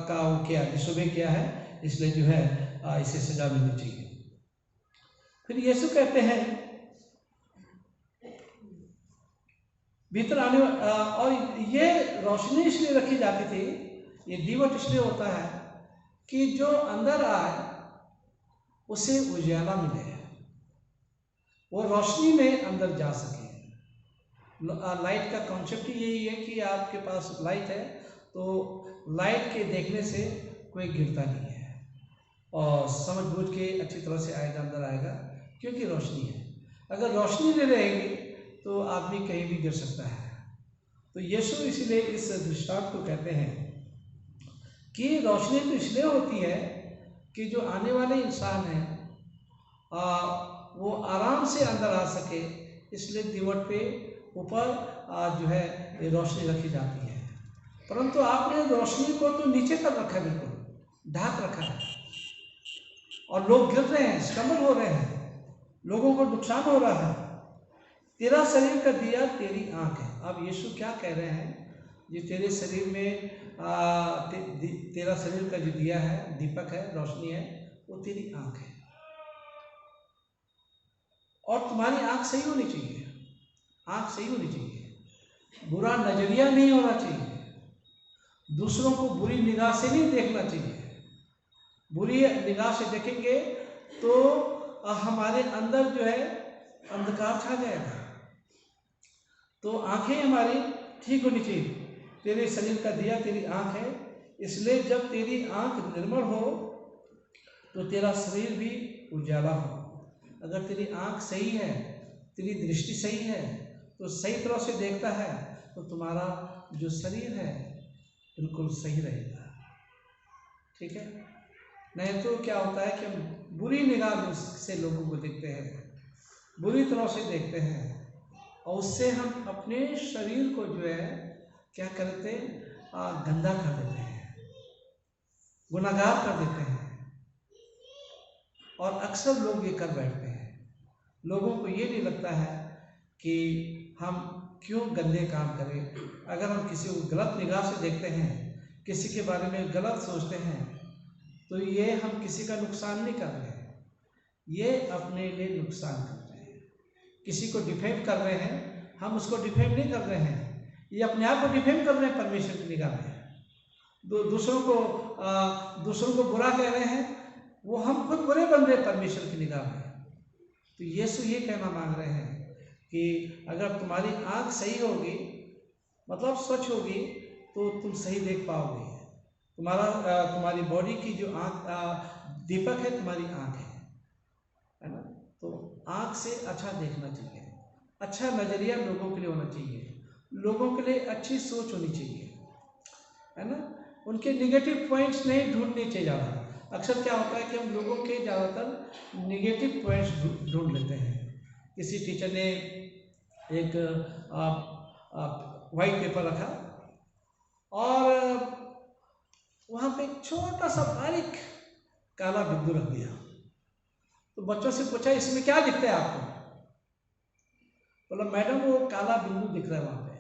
का वो किया, डिसोबे किया है, इसलिए जो है इसे सजा मिलनी चाहिए। फिर यीशु कहते हैं भीतर आने और ये रोशनी इसलिए रखी जाती थी, ये दीवट इसलिए होता है कि जो अंदर आए उसे उजाला मिले, वो रोशनी में अंदर जा सके। लाइट का कॉन्सेप्ट ही यही है कि आपके पास लाइट है तो लाइट के देखने से कोई गिरता नहीं है और समझ बूझ के अच्छी तरह से आएगा, अंदर आएगा, क्योंकि रोशनी है। अगर रोशनी नहीं रहेगी तो आदमी कहीं भी गिर सकता है। तो यीशु इसलिए इस दृष्टांत को कहते हैं कि रोशनी तो इसलिए होती है कि जो आने वाले इंसान हैं वो आराम से अंदर आ सके, इसलिए दीवार पे ऊपर जो है ये रोशनी रखी जाती है। परंतु आपने रोशनी को तो नीचे तक रखा है, बिल्कुल ढाक रखा है और लोग गिर रहे हैं, स्टम्बल हो रहे हैं, लोगों को नुकसान हो रहा है। तेरा शरीर का दिया तेरी आंख है। अब यीशु क्या कह रहे हैं, जो तेरे शरीर में तेरा शरीर का जो दिया है, दीपक है, रोशनी है, वो तेरी आंख है। और तुम्हारी आंख सही होनी चाहिए, आंख सही होनी चाहिए, बुरा नजरिया नहीं होना चाहिए, दूसरों को बुरी निगाह से नहीं देखना चाहिए, बुरी निगाह से देखेंगे तो हमारे अंदर जो है अंधकार छा जाएगा। तो आंखें हमारी ठीक होनी चाहिए। तेरे शरीर का दिया तेरी आंख है, इसलिए जब तेरी आंख निर्मल हो तो तेरा शरीर भी उजाला हो। अगर तेरी आंख सही है, तेरी दृष्टि सही है, तो सही तरह से देखता है, तो तुम्हारा जो शरीर है बिल्कुल सही रहेगा। ठीक है, नहीं तो क्या होता है कि हम बुरी निगाह से लोगों को देखते हैं, बुरी तरह से देखते हैं, और उससे हम अपने शरीर को जो है क्या करते हैं, गंदा कर देते हैं, गुनाहगार कर देते हैं। और अक्सर लोग ये कर बैठते हैं। लोगों को ये नहीं लगता है कि हम क्यों गंदे काम करें। अगर हम किसी को गलत निगाह से देखते हैं, किसी के बारे में गलत सोचते हैं, तो ये हम किसी का नुकसान नहीं कर रहे हैं, ये अपने लिए नुकसान कर रहे हैं। किसी को डिफेम कर रहे हैं, हम उसको डिफेम नहीं कर रहे हैं, ये अपने आप को डिफेम कर रहे हैं परमेश्वर की निगाह में। दूसरों को बुरा कह रहे हैं, वो हम खुद बुरे बन रहे हैं परमेश्वर की निगाह में। तो यीशु ये कहना मांग रहे हैं कि अगर तुम्हारी आंख सही होगी, मतलब स्वच्छ होगी, तो तुम सही देख पाओगे। तुम्हारी बॉडी की जो आंख दीपक है, तुम्हारी आंख है ना। तो आंख से अच्छा देखना चाहिए, अच्छा नजरिया लोगों के लिए होना चाहिए, लोगों के लिए अच्छी सोच होनी चाहिए, है ना। उनके निगेटिव पॉइंट्स नहीं ढूंढने चाहिए ज़्यादा। अक्सर क्या होता है कि हम लोगों के ज़्यादातर निगेटिव पॉइंट्स ढूंढ लेते हैं। किसी टीचर ने एक वाइट पेपर रखा और वहाँ पे एक छोटा सा बारीक काला बिंदु रख दिया। तो बच्चों से पूछा, इसमें क्या दिखता है आपको? बोला, मैडम वो काला बिंदु दिख रहा है वहाँ पे।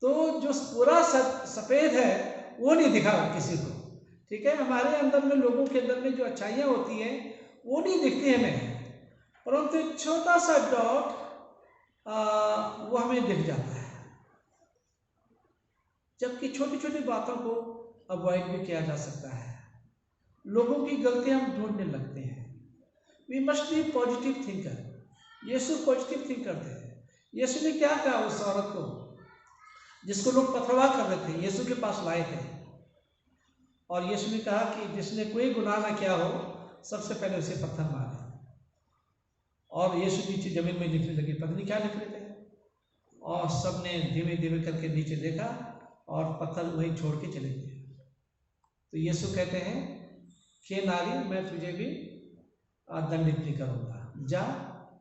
तो जो पूरा सफ़ेद है वो नहीं दिखा किसी को। ठीक है, हमारे अंदर में, लोगों के अंदर में जो अच्छाइयाँ होती हैं वो नहीं दिखती हमें, परंतु एक छोटा सा डॉट वो हमें दिख जाता है। जबकि छोटी छोटी बातों को अवॉइड भी किया जा सकता है। लोगों की गलतियां हम ढूंढने लगते हैं। We must be positive thinker. यीशु पॉजिटिव थिंकर थे। यीशु ने क्या कहा उस औरत को जिसको लोग पथरवाह कर रहे थे, यीशु के पास लाए थे, और यीशु ने कहा कि जिसने कोई गुनाह ना किया हो सबसे पहले उसे पत्थर मारे। और यीशु नीचे जमीन में लिखने लगे, पता नहीं क्या लिख रहे थे, और सबने धीमे धीमे करके नीचे देखा और पत्थर वहीं छोड़ के चले गए। तो यीशु कहते हैं कि नारी, मैं तुझे भी दंडित नहीं करूंगा, जा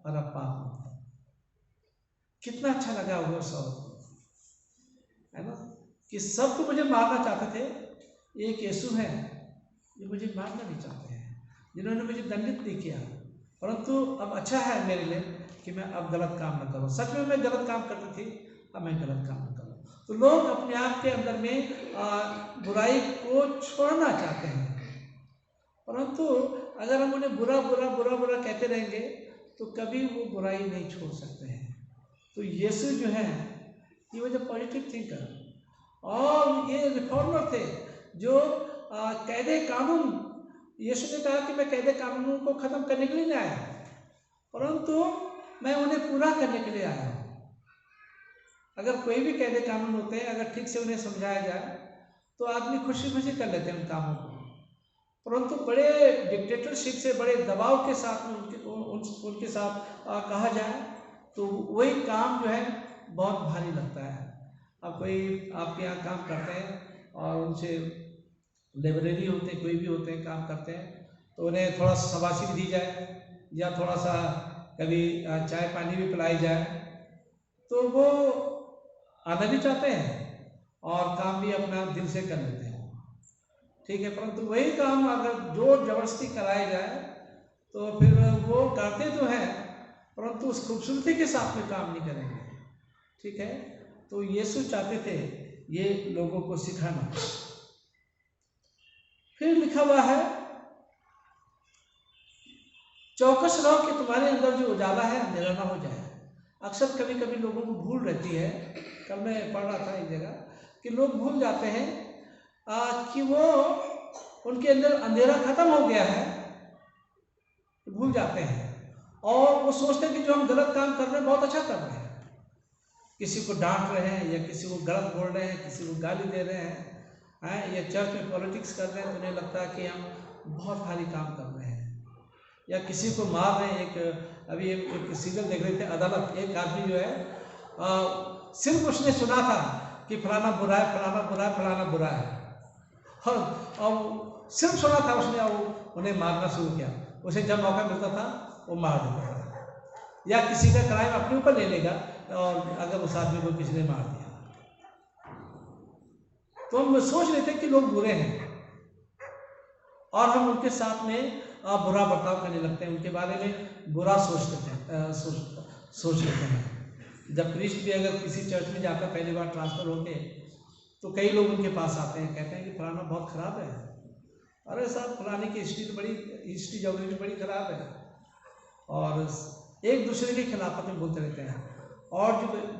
और अब पाप मत कर। कितना अच्छा लगा होगा उस औरत को, है ना, कि सब तो मुझे मारना चाहते थे, एक यीशु है जो मुझे मारना नहीं चाहते हैं, जिन्होंने मुझे दंडित नहीं किया, परंतु अब अच्छा है मेरे लिए कि मैं अब गलत काम न करूं। सच में मैं गलत काम करती थी, अब मैं गलत काम न करूं। तो लोग अपने आप के अंदर में बुराई को छोड़ना चाहते हैं, परंतु अगर हम उन्हें बुरा बुरा बुरा बुरा कहते रहेंगे तो कभी वो बुराई नहीं छोड़ सकते हैं। तो यीशु जो है, ये वजह पॉजिटिव थिंकर, और ये रिफॉर्मर थे जो कैदे कानून, यीशु ने कहा कि मैं कैदे कानूनों को ख़त्म करने के लिए नहीं आया, परंतु मैं उन्हें पूरा करने के लिए आया हूँ। अगर कोई भी कैदे कानून होते हैं, अगर ठीक से उन्हें समझाया जाए तो आदमी खुशी खुशी कर लेते हैं उन कामों को, परंतु बड़े डिक्टेटरशिप से, बड़े दबाव के साथ में उनके साथ कहा जाए तो वही काम जो है बहुत भारी लगता है। अब कोई आपके यहाँ काम करते हैं और उनसे लाइब्रेरी होते हैं, कोई भी होते हैं काम करते हैं, तो उन्हें थोड़ा शाबाशी भी दी जाए या थोड़ा सा कभी चाय पानी भी पिलाई जाए तो वो आना भी चाहते हैं और काम भी अपना दिल से कर लेते हैं। ठीक है, परंतु वही काम अगर जोर जबरदस्ती कराया जाए तो फिर वो करते तो हैं, परंतु उस खूबसूरती के साथ में काम नहीं करेंगे। ठीक है, तो यीशु चाहते थे ये लोगों को सिखाना। फिर लिखा हुआ है, चौकस रहो कि तुम्हारे अंदर जो उजाला है अंधेरा ना हो जाए। अक्सर कभी कभी लोगों को भूल रहती है, कल मैं पढ़ रहा था एक जगह कि लोग भूल जाते हैं कि वो उनके अंदर अंधेरा खत्म हो गया है, भूल जाते हैं और वो सोचते हैं कि जो हम गलत काम कर रहे हैं बहुत अच्छा कर रहे हैं। किसी को डांट रहे हैं या किसी को गलत बोल रहे हैं, किसी को गाली दे रहे हैं, या चर्च में पॉलिटिक्स कर रहे हैं, तो उन्हें लगता है कि हम बहुत भारी काम कर रहे हैं। या किसी को मार रहे हैं। अभी एक सीरियल देख रहे थे अदालत, एक आदमी जो है सिर्फ उसने सुना था कि फलाना बुरा है, फलाना बुरा है, फलाना बुरा है, और सिर्फ सुना था उसने, और उन्हें मारना शुरू किया। उसे जब मौका मिलता था वो मार देता था। या किसी का क्राइम अपने ऊपर ले लेगा, और अगर उस आदमी को किसी ने मार दिया तो हम सोच लेते हैं कि लोग बुरे हैं और हम उनके साथ में बुरा बर्ताव करने लगते हैं, उनके बारे में बुरा सोच लेते हैं। जब प्रीस्ट भी अगर किसी चर्च में जाकर पहली बार ट्रांसफर होके, तो कई लोग उनके पास आते हैं, कहते हैं कि फलाना बहुत खराब है। अरे साहब, फलाने की हिस्ट्री ज्योग्राफी बड़ी खराब है, और एक दूसरे के खिलाफत में बोलते रहते हैं। और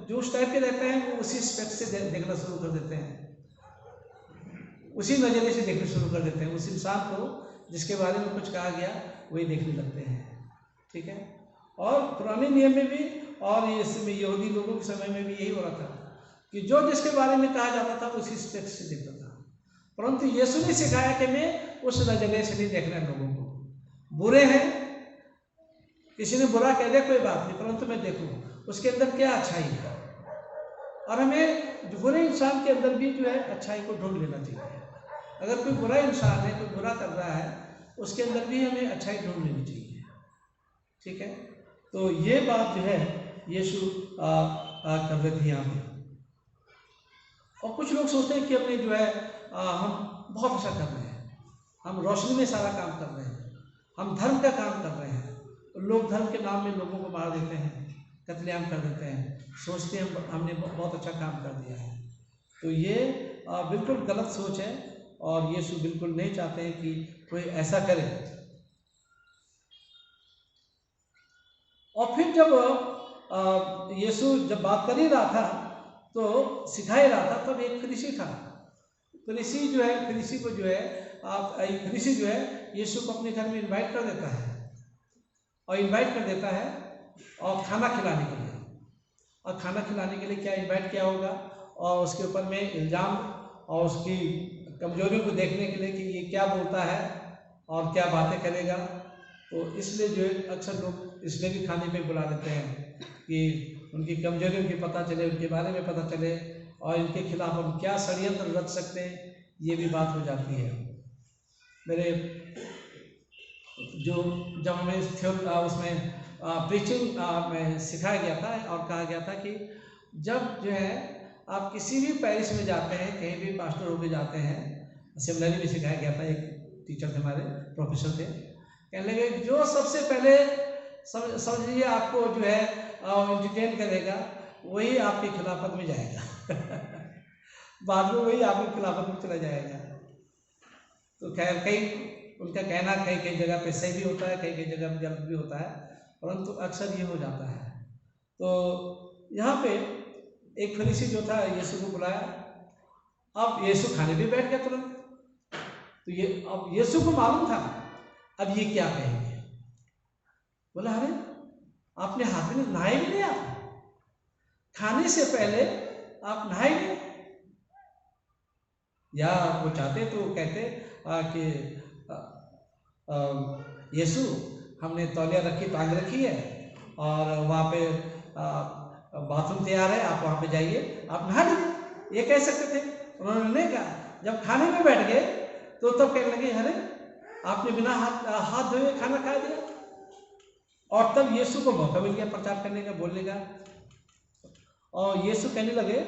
जो उस टाइप के रहते हैं वो उसी स्पेक्ट से देखना शुरू कर देते हैं, उसी नज़रिए से देखना शुरू कर देते हैं। उस इंसान को जिसके बारे में कुछ कहा गया वही देखने लगते हैं। ठीक है। और पुराने नियम में भी और ये इसमें यहूदी लोगों के समय में भी यही हो रहा था कि जो जिसके बारे में कहा जाता था उसी स्पेक्ट से देखता था। परंतु यीशु ने सिखाया कि मैं उस नजरिए से नहीं देखना है लोगों को। बुरे हैं, किसी ने बुरा कह दिया कोई बात नहीं, परंतु मैं देखूँ उसके अंदर क्या अच्छाई है। और हमें बुरे इंसान के अंदर भी जो है अच्छाई को ढूंढ लेना चाहिए। अगर कोई बुरा इंसान है, कोई बुरा कर रहा है, उसके अंदर भी हमें अच्छाई ढूंढ लेनी चाहिए। ठीक है। तो ये बात जो है यीशु कर रहे थे यहाँ पे। और कुछ लोग सोचते हैं कि अपने जो है हम बहुत अच्छा कर रहे हैं, हम रोशनी में सारा काम कर रहे हैं, हम धर्म का काम कर रहे हैं। लोग धर्म के नाम में लोगों को मार देते हैं, कत्लेआम कर देते हैं, सोचते हैं हमने बहुत अच्छा काम कर दिया है। तो ये बिल्कुल गलत सोच है और यीशु बिल्कुल नहीं चाहते हैं कि कोई ऐसा करे। और फिर जब यीशु जब बात कर ही रहा था तो सिखा ही रहा था, तब एक फरीसी था। फरीसी जो है यीशु को अपने घर में इनवाइट कर देता है और खाना खिलाने के लिए। और खाना खिलाने के लिए क्या इनवाइट किया होगा, और उसके ऊपर में इल्ज़ाम और उसकी कमजोरियों को देखने के लिए कि ये क्या बोलता है और क्या बातें करेगा। तो इसलिए जो है अक्सर लोग इसलिए भी खाने पे बुला देते हैं कि उनकी कमजोरियों की पता चले, उनके बारे में पता चले, और इनके खिलाफ हम क्या षड्यंत्र रच सकते हैं, ये भी बात हो जाती है। मेरे जब हमें उसमें प्रीचिंग में सिखाया गया था और कहा गया था कि जब जो है आप किसी भी पैरिश में जाते हैं, कहीं भी पास्टर होकर जाते हैं, सेमिनरी में सिखाया गया था, एक टीचर थे हमारे, प्रोफेसर थे, कहने लगे जो सबसे पहले समझिए आपको जो है एंटरटेन करेगा वही आपकी खिलाफत में जाएगा बाद में वही आपकी खिलाफत में चला जाएगा। तो खैर कई उनका कहना कई जगह पे सही भी होता है, कई जगह पे गलत भी होता है, परंतु अक्सर ये हो जाता है। तो यहाँ पे एक फरीसी जो था यीशु को बुलाया। अब यीशु खाने भी बैठ गया तुरंत। तो अब यीशु को मालूम था अब ये क्या कहेंगे। बोला अरे आपने हाथ में नहाए भी नहीं, आप खाने से पहले आप नहाए नहीं। या वो चाहते तो कहते कि यीशु हमने तौलिया रखी, टांग रखी है और वहाँ पे बाथरूम तैयार है, आप वहाँ पे जाइए, आप नहा लीजिए, ये कह सकते थे। उन्होंने नहीं कहा। जब खाने में बैठ गए तो तब कहने लगे अरे आपने बिना हाथ धोए खाना खा दिया। और तब यीशु को मौका मिल गया प्रचार करने का, बोलने का। और यीशु कहने लगे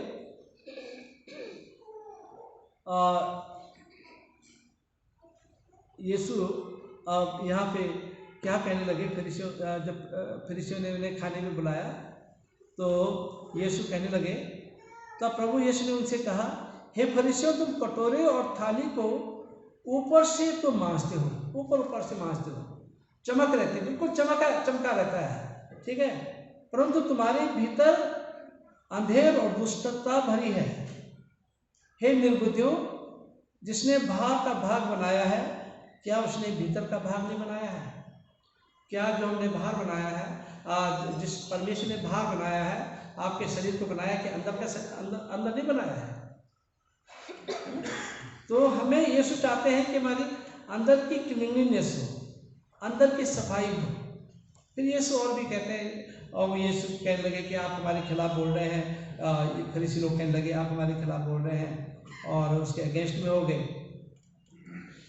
यीशु यहाँ पे क्या कहने लगे फरीसियों, जब फरीसियों ने उन्हें खाने में बुलाया तो यीशु कहने लगे, तब प्रभु यीशु ने उनसे कहा, हे फरीसियों, तुम कटोरे और थाली को ऊपर से तो मांजते हो, ऊपर से मांजते हो, चमक रहते, बिल्कुल चमका रहता है, ठीक है, परंतु तुम्हारे भीतर अंधेर और दुष्टता भरी है। हे निर्बुद्धियों, जिसने बाहर का भाग बनाया है, क्या उसने भीतर का भाग नहीं बनाया है? क्या जो हमने बाहर बनाया है, जिस परमेश्वर ने बाहर बनाया है, आपके शरीर को बनाया कि अंदर नहीं बनाया है? तो हमें यीशु चाहते हैं कि हमारी अंदर की क्लीनलीनेस हो, अंदर की सफाई हो। फिर यीशु और भी कहते हैं, और यीशु कहने लगे कि आप हमारे खिलाफ बोल रहे हैं, फरीसी लोग कहने लगे आप हमारे खिलाफ बोल रहे हैं, और उसके अगेंस्ट में हो गए,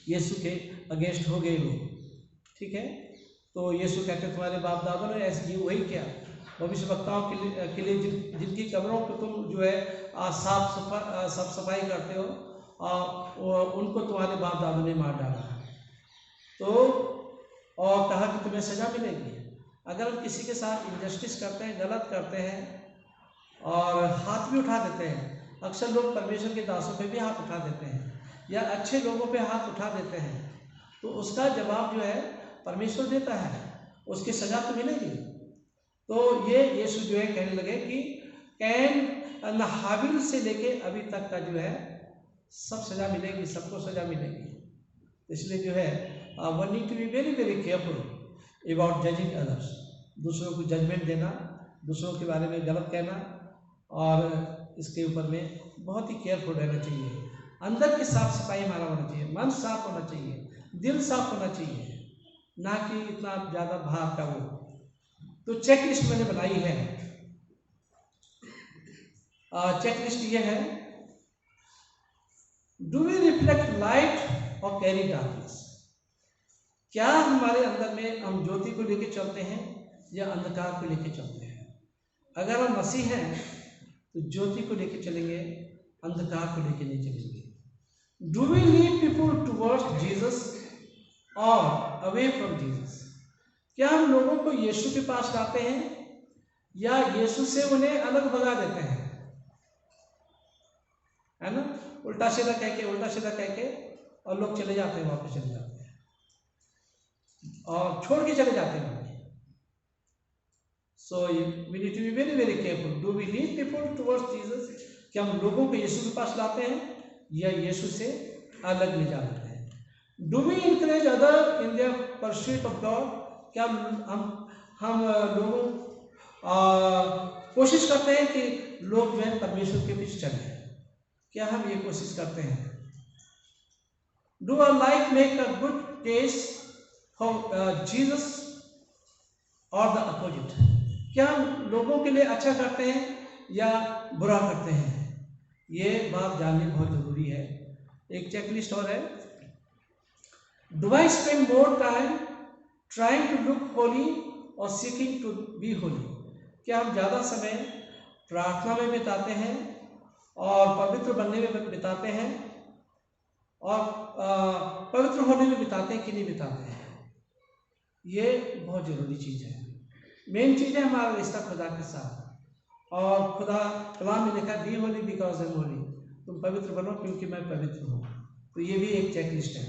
यीशु के अगेंस्ट हो गए लोग, ठीक है। तो यीशु कहते हैं तुम्हारे बाप दादा ने ऐसे वही किया, भविष्यवक्ताओं के लिए जिनकी कब्रों को तुम जो है साफ सफाई करते हो, उनको तुम्हारे बाप दादों ने मार डाला। तो और कहा कि तुम्हें सजा मिलेगी। अगर हम किसी के साथ इनजस्टिस करते हैं, गलत करते हैं और हाथ भी उठा देते हैं, अक्सर लोग परमेश्वर के दासों पे भी हाथ उठा देते हैं या अच्छे लोगों पे हाथ उठा देते हैं, तो उसका जवाब जो है परमेश्वर देता है, उसकी सजा तो मिलेगी। तो ये यीशु जो है कहने लगे कि कैन हाबिल से लेके अभी तक का जो है सब सजा मिलेगी, सबको सजा मिलेगी। इसलिए जो है one need to be very very careful about judging others. दूसरों को जजमेंट देना, दूसरों के बारे में गलत कहना, और इसके ऊपर में बहुत ही केयरफुल रहना चाहिए। अंदर की साफ सफाई हमारा होना चाहिए, मन साफ होना चाहिए, दिल साफ होना चाहिए, ना कि इतना ज़्यादा बाहर का वो। तो चेक लिस्ट मैंने बनाई है। चेक लिस्ट ये है, डू वी रिफ्लेक्ट लाइट और कैरी डार्कनेस? क्या हमारे अंदर में हम ज्योति को लेकर चलते हैं या अंधकार को लेकर चलते हैं? अगर हम मसीह हैं तो ज्योति को लेकर चलेंगे, अंधकार को लेकर नहीं चलेंगे। Do we lead people towards Jesus और अवे फ्रॉम जीसस? क्या हम लोगों को यीशु के पास लाते हैं या यीशु से उन्हें अलग भगा देते हैं? है ना, उल्टा सीधा कह के और लोग चले जाते हैं, वापस चले जाते हैं और छोड़ के चले जाते हैं। So we need to be very very careful. Do we lead people towards Jesus? क्या हम लोगों को यीशु के पास लाते हैं या यीशु से अलग ले जा देते हैं? Do we encourage other in their pursuit of God? क्या हम लोगों कोशिश करते हैं कि लोग जो है परमेश्वर के पीछे चले? क्या हम ये कोशिश करते हैं? Do our life make a good taste for Jesus और द अपोजिट? क्या हम लोगों के लिए अच्छा करते हैं या बुरा करते हैं? ये बात जाननी बहुत जरूरी है। एक चेकलिस्ट और है, do I spend more time trying to look holy और सीकिंग टू बी होली? क्या हम ज़्यादा समय प्रार्थना में बिताते हैं और पवित्र बनने में बिताते हैं और पवित्र होने में बिताते हैं कि नहीं बिताते हैं? ये बहुत ज़रूरी चीज़ है। मेन चीज़ है हमारा रिश्ता खुदा के साथ, और खुदा कलाम में लिखा be holy because I am holy, तुम पवित्र बनो क्योंकि मैं पवित्र हूँ। तो ये भी एक चेकलिस्ट है।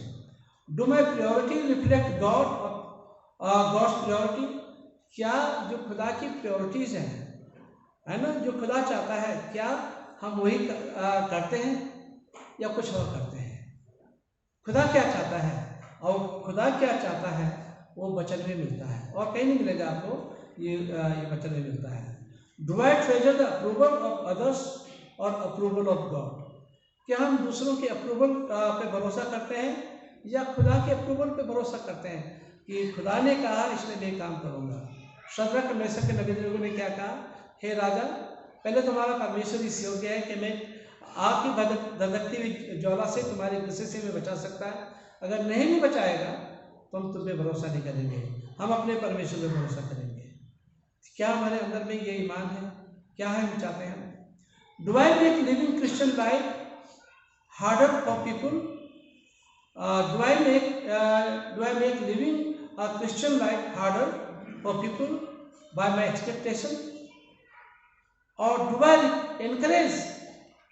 Do my purity reflect God God's purity? क्या जो खुदा की प्योरिटीज हैं, है ना, जो खुदा चाहता है, क्या हम वही करते हैं या कुछ और करते हैं? खुदा क्या चाहता है, और खुदा क्या चाहता है वो वचन में मिलता है, और कहीं नहीं मिलेगा आपको, ये वचन में मिलता है। Do I treasure the approval of others और अप्रूवल ऑफ गॉड? क्या हम दूसरों के अप्रूवल पे भरोसा करते हैं या खुदा के अप्रूवल पे भरोसा करते हैं कि खुदा ने कहा इसलिए मैं काम करूँगा? शद्रक मेशक के नबूकदनेस्सर ने क्या कहा? हे राजा, पहले तुम्हारा परमेश्वर इस योग्य है कि मैं आग की धधकती हुई ज्वाला से तुम्हारे गुस्से से मैं बचा सकता है, अगर नहीं भी बचाएगा तो हम तुम पे भरोसा नहीं करेंगे, हम अपने परमेश्वर पे भरोसा करेंगे। क्या हमारे अंदर में ये ईमान है? क्या है हम चाहते हैं? Do I make living Christian life harder for people? Do I make living Christian life harder for people by my expectation? और do I encourage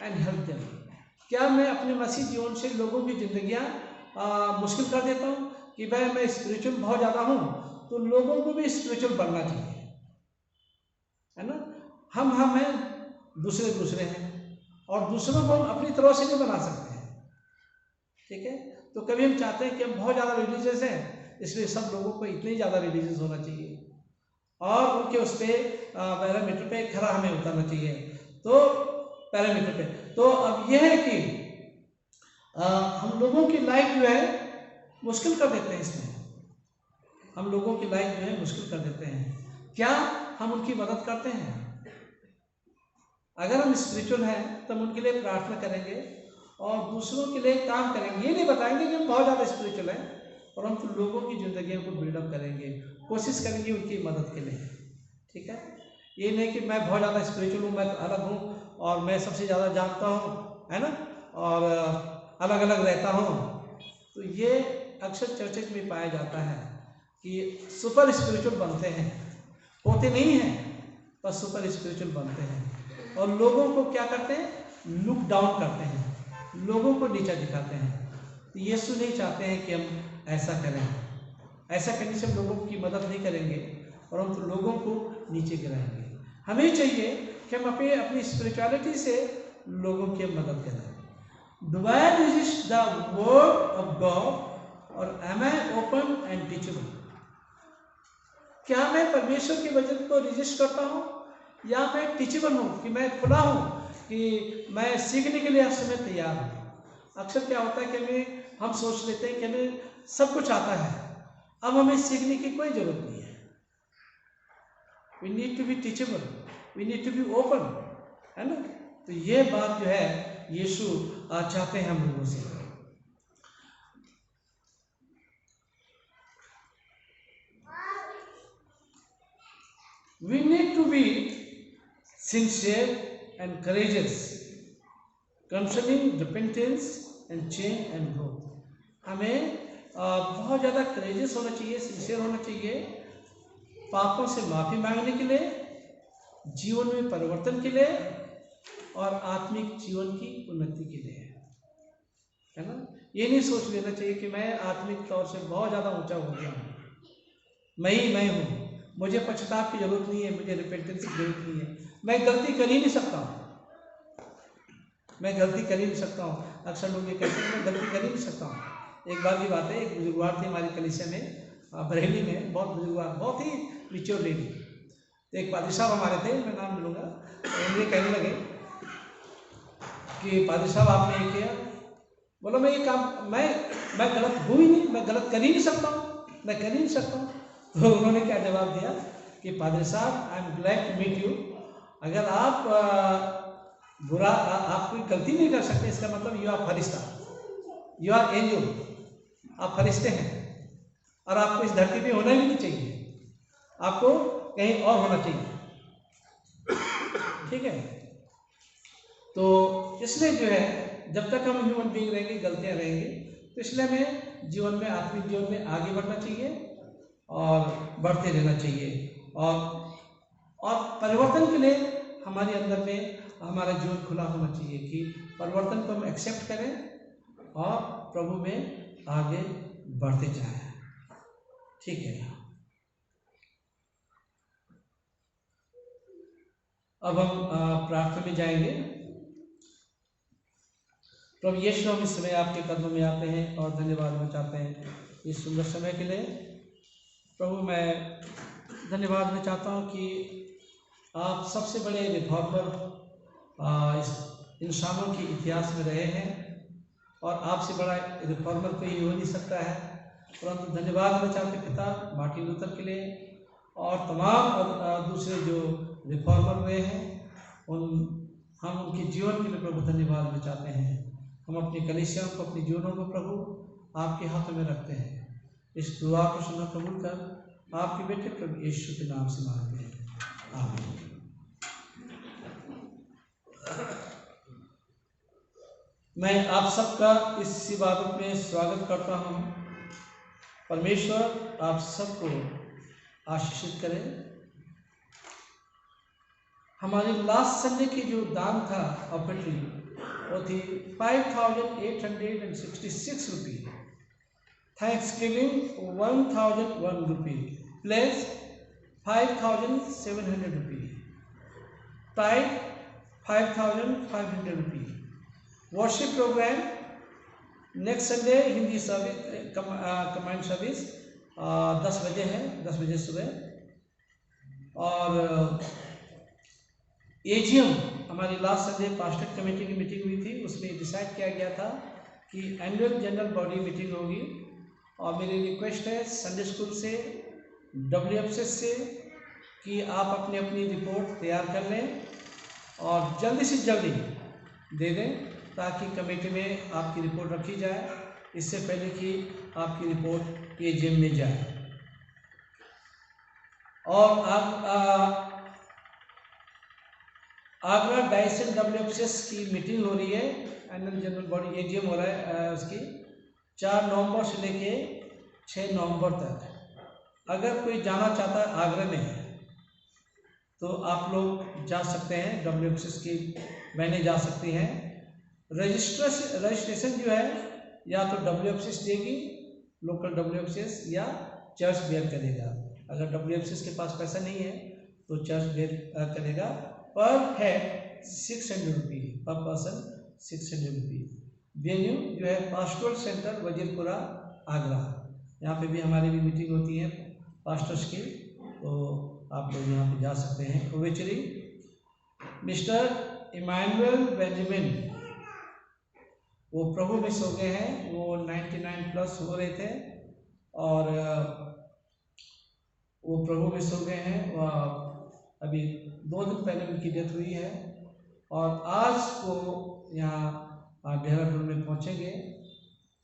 and help them? क्या मैं अपने मसीह जीवन से लोगों की जिंदगियां मुश्किल कर देता हूं कि भाई मैं स्पिरिचुअल बहुत ज़्यादा हूं तो लोगों को भी स्पिरिचुअल बनना चाहिए, है ना? हम हैं, दूसरे हैं, और दूसरों को हम अपनी तरह से नहीं बना सकते हैं। ठीक है। तो कभी हम चाहते हैं कि हम बहुत ज़्यादा रिलीजियस हैं, इसलिए सब लोगों को इतने ही ज़्यादा रिलीजियस होना चाहिए और उनके उस पर पैरामीटर पे खरा हमें उतरना चाहिए। तो पैरामीटर पे तो अब यह है कि हम लोगों की लाइफ जो है मुश्किल कर देते हैं। इसमें हम लोगों की लाइफ जो है मुश्किल कर देते हैं। क्या हम उनकी मदद करते हैं? अगर हम स्पिरिचुअल हैं तो हम उनके लिए प्रार्थना करेंगे और दूसरों के लिए काम करेंगे। ये नहीं बताएंगे कि हम बहुत ज़्यादा स्पिरिचुअल हैं, परंतु लोगों की जिंदगियों को बिल्डअप करेंगे, कोशिश करेंगे उनकी मदद के लिए। ठीक है, ये नहीं कि मैं बहुत ज़्यादा स्पिरिचुअल हूँ, मैं तो अलग हूँ और मैं सबसे ज़्यादा जानता हूँ, है ना, और अलग अलग रहता हूँ। तो ये अक्सर चर्चेज में पाया जाता है कि सुपर स्पिरिचुअल बनते हैं, होते नहीं हैं पर सुपर स्पिरिचुअल बनते हैं और लोगों को क्या करते हैं, लुक डाउन करते हैं, लोगों को नीचा दिखाते हैं। तो यीशु नहीं चाहते हैं कि हम ऐसा करें। ऐसा करने से हम लोगों की मदद नहीं करेंगे परंतु लोगों को नीचे गिराएंगे। हमें चाहिए कि हम अपनी स्पिरिचुअलिटी से लोगों की मदद करें। Do I resist the word of God और am I open and teachable? क्या मैं परमेश्वर के वचन को रेजिस्ट करता हूँ या मैं टीचेबल हूँ, कि मैं खुला हूँ, कि मैं सीखने के लिए हर समय तैयार हूँ। अक्सर क्या होता है कि हम सोच लेते हैं कि हमें सब कुछ आता है, अब हमें सीखने की कोई जरूरत नहीं है। We need to be teachable, we need to be open, है ना। तो ये बात जो है यीशु चाहते हैं हम लोगों से। We need to be sincere and courageous concerning repentance and change and growth. हमें बहुत ज़्यादा करेजियस होना चाहिए, सिंसियर होना चाहिए पापों से माफ़ी मांगने के लिए, जीवन में परिवर्तन के लिए और आत्मिक जीवन की उन्नति के लिए, है ना। ये नहीं सोच लेना चाहिए कि मैं आत्मिक तौर से बहुत ज़्यादा ऊंचा हो गया हूँ, मैं हूँ, मुझे पश्चाताप की जरूरत नहीं है, मुझे रिपेंटेंस की जरूरत नहीं है, मैं गलती कर ही नहीं सकता हूँ, मैं गलती कर ही नहीं सकता हूँ। अक्सर लोग ये कहते हैं मैं गलती कर ही नहीं सकता हूँ। एक बार की बात है, एक बुजुर्गवार थी हमारी कलीसिया में, बरेली में, बहुत बुजुर्गवार, बहुत ही मैच्योर लेडी। तो एक पादरी साहब हमारे थे, मैं नाम लूँगा, तो ये कहने लगे कि पादरी साहब आपने ये किया। बोला मैं ये काम मैं गलत हूँ ही नहीं, मैं गलत कर ही नहीं सकता हूँ, मैं कर ही नहीं सकता हूँ। तो उन्होंने क्या जवाब दिया कि पादरी साहब I am glad to meet you, अगर आप बुरा आप कोई गलती नहीं कर सकते इसका मतलब you are Firishta, you are angel, आप फरिश्ते हैं और आपको इस धरती पे होना ही नहीं चाहिए, आपको कहीं और होना चाहिए। ठीक है, तो इसलिए जो है जब तक हम ह्यूमन बीइंग रहेंगे गलतियां रहेंगी, तो इसलिए हमें जीवन में, आत्मिक जीवन में आगे बढ़ना चाहिए और बढ़ते रहना चाहिए और परिवर्तन के लिए हमारे अंदर में हमारा जीवन खुला होना चाहिए कि परिवर्तन को हम एक्सेप्ट करें और प्रभु में आगे बढ़ते जाएं। ठीक है, अब हम प्रार्थना में जाएंगे। प्रभु यीशु, हम इस समय आपके कदमों में आते हैं और धन्यवाद देना चाहते हैं इस सुंदर समय के लिए। प्रभु मैं धन्यवाद देना चाहता हूँ कि आप सबसे बड़े रिफॉर्मर इस इंसानों के इतिहास में रहे हैं और आपसे बड़ा रिफॉर्मर कोई हो नहीं सकता है। परंतु धन्यवाद देना चाहते पिता मार्टिन लूथर के लिए और तमाम दूसरे जो रिफॉर्मर हुए हैं, हम उनके जीवन के लिए प्रभु धन्यवाद देना चाहते हैं। हम अपनी कलीसियाओं को, अपने जीवनों को प्रभु आपके हाथों में रखते हैं। इस दुआ को सुनना कबूल कर आपके बेटे प्रभु यीशु के नाम से मांगते हैं, आमीन। मैं आप सबका इस इबादत में स्वागत करता हूँ। परमेश्वर आप सबको आशीषित करें। हमारे लास्ट संडे की जो दान था ऑफरिंग, वो थी 5,866 रुपये। थैंक्सगिविंग 1,001 रुपये, प्लस 5,700 रुपये, टाइप 5,500 रुपये, worship program next Sunday Hindi service command service 10 बजे है, 10 बजे सुबह। और एजीएम हमारी लास्ट संडे पास्टर कमेटी की मीटिंग हुई थी, उसमें डिसाइड किया गया था कि एनुअल जनरल बॉडी मीटिंग होगी। और मेरी रिक्वेस्ट है संडे स्कूल से, WFCS से, कि आप अपनी अपनी रिपोर्ट तैयार कर लें और जल्दी से जल्दी दे दें, ताकि कमेटी में आपकी रिपोर्ट रखी जाए इससे पहले कि आपकी रिपोर्ट एजीएम में जाए। और आगरा डायसेन WFCS की मीटिंग हो रही है, एनुअल जनरल बॉडी एजीएम हो रहा है उसकी 4 नवंबर से लेके 6 नवंबर तक। अगर कोई जाना चाहता है आगरा में तो आप लोग जा सकते हैं, WFCS की मैंने जा सकती हैं। रजिस्ट्रेशन जो है या तो WFCS देगी, लोकल WFCS, या चर्च बेयर करेगा। अगर WFCS के पास पैसा नहीं है तो चर्च बेयर करेगा। पर हेड 600 रुपये, पर पर्सन 600 रुपये। वेन्यू जो है पास्टोरल सेंटर वजीरपुरा आगरा, यहाँ पे भी हमारी भी मीटिंग होती है पास्टर्स की, तो आप लोग यहाँ पे जा सकते हैं। ओवेचरी मिस्टर इमानुएल बेंजामिन, वो प्रभु में सो गए हैं, वो 99 प्लस हो रहे थे और वो प्रभु में सो गए हैं। अभी 2 दिन पहले उनकी डेथ हुई है और आज वो यहाँ देहरादून में पहुँचेंगे।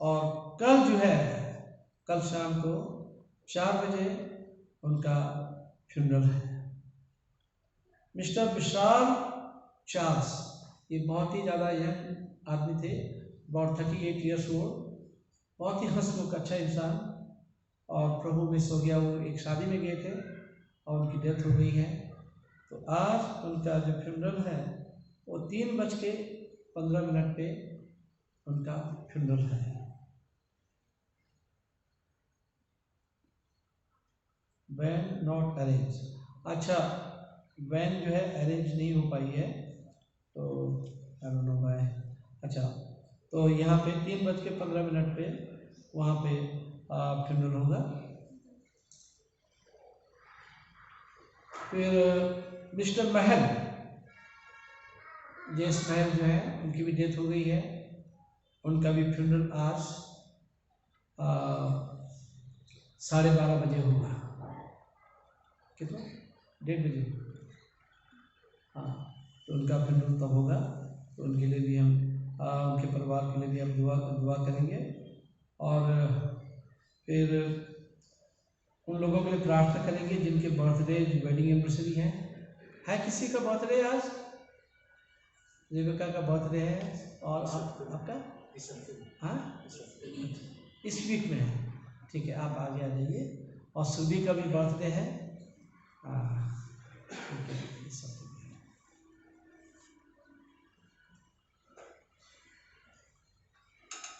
और कल जो है, कल शाम को 4 बजे उनका फ्यूनरल है। मिस्टर विशाल चार्ल्स, ये बहुत ही ज़्यादा यंग आदमी थे, about 38 ईयर्स ओल्ड, बहुत ही हंसमुख अच्छा इंसान, और प्रभु में सो गया। वो एक शादी में गए थे और उनकी डेथ हो गई है। तो आज उनका जो फ्यूनरल है वो 3:15 पे उनका फ्यूनरल है। वैन नॉट अरेंज, अच्छा वैन जो है अरेंज नहीं हो पाई है, तो आई डोंट नो व्हाई। अच्छा, तो यहाँ पे 3:15 पे वहाँ पे फ्यूनरल होगा। फिर मिस्टर महल, जेस महल जो है, उनकी भी डेथ हो गई है। उनका भी फ्यूनरल आज 12:30 बजे होगा। कितना? 1:30 बजे, हाँ। तो उनका फ्यूनरल तब होगा, तो उनके लिए भी हम उनके परिवार के लिए भी हम दुआ करेंगे। और फिर उन लोगों के लिए प्रार्थना करेंगे जिनके बर्थडे, वेडिंग एनिवर्सरी है किसी का बर्थडे आज? रेबेका का बर्थडे है, और आपका? हाँ, इस वीक में है, ठीक है, आप आगे आ जाइए। और सुबी का भी बर्थडे है, ठीक है।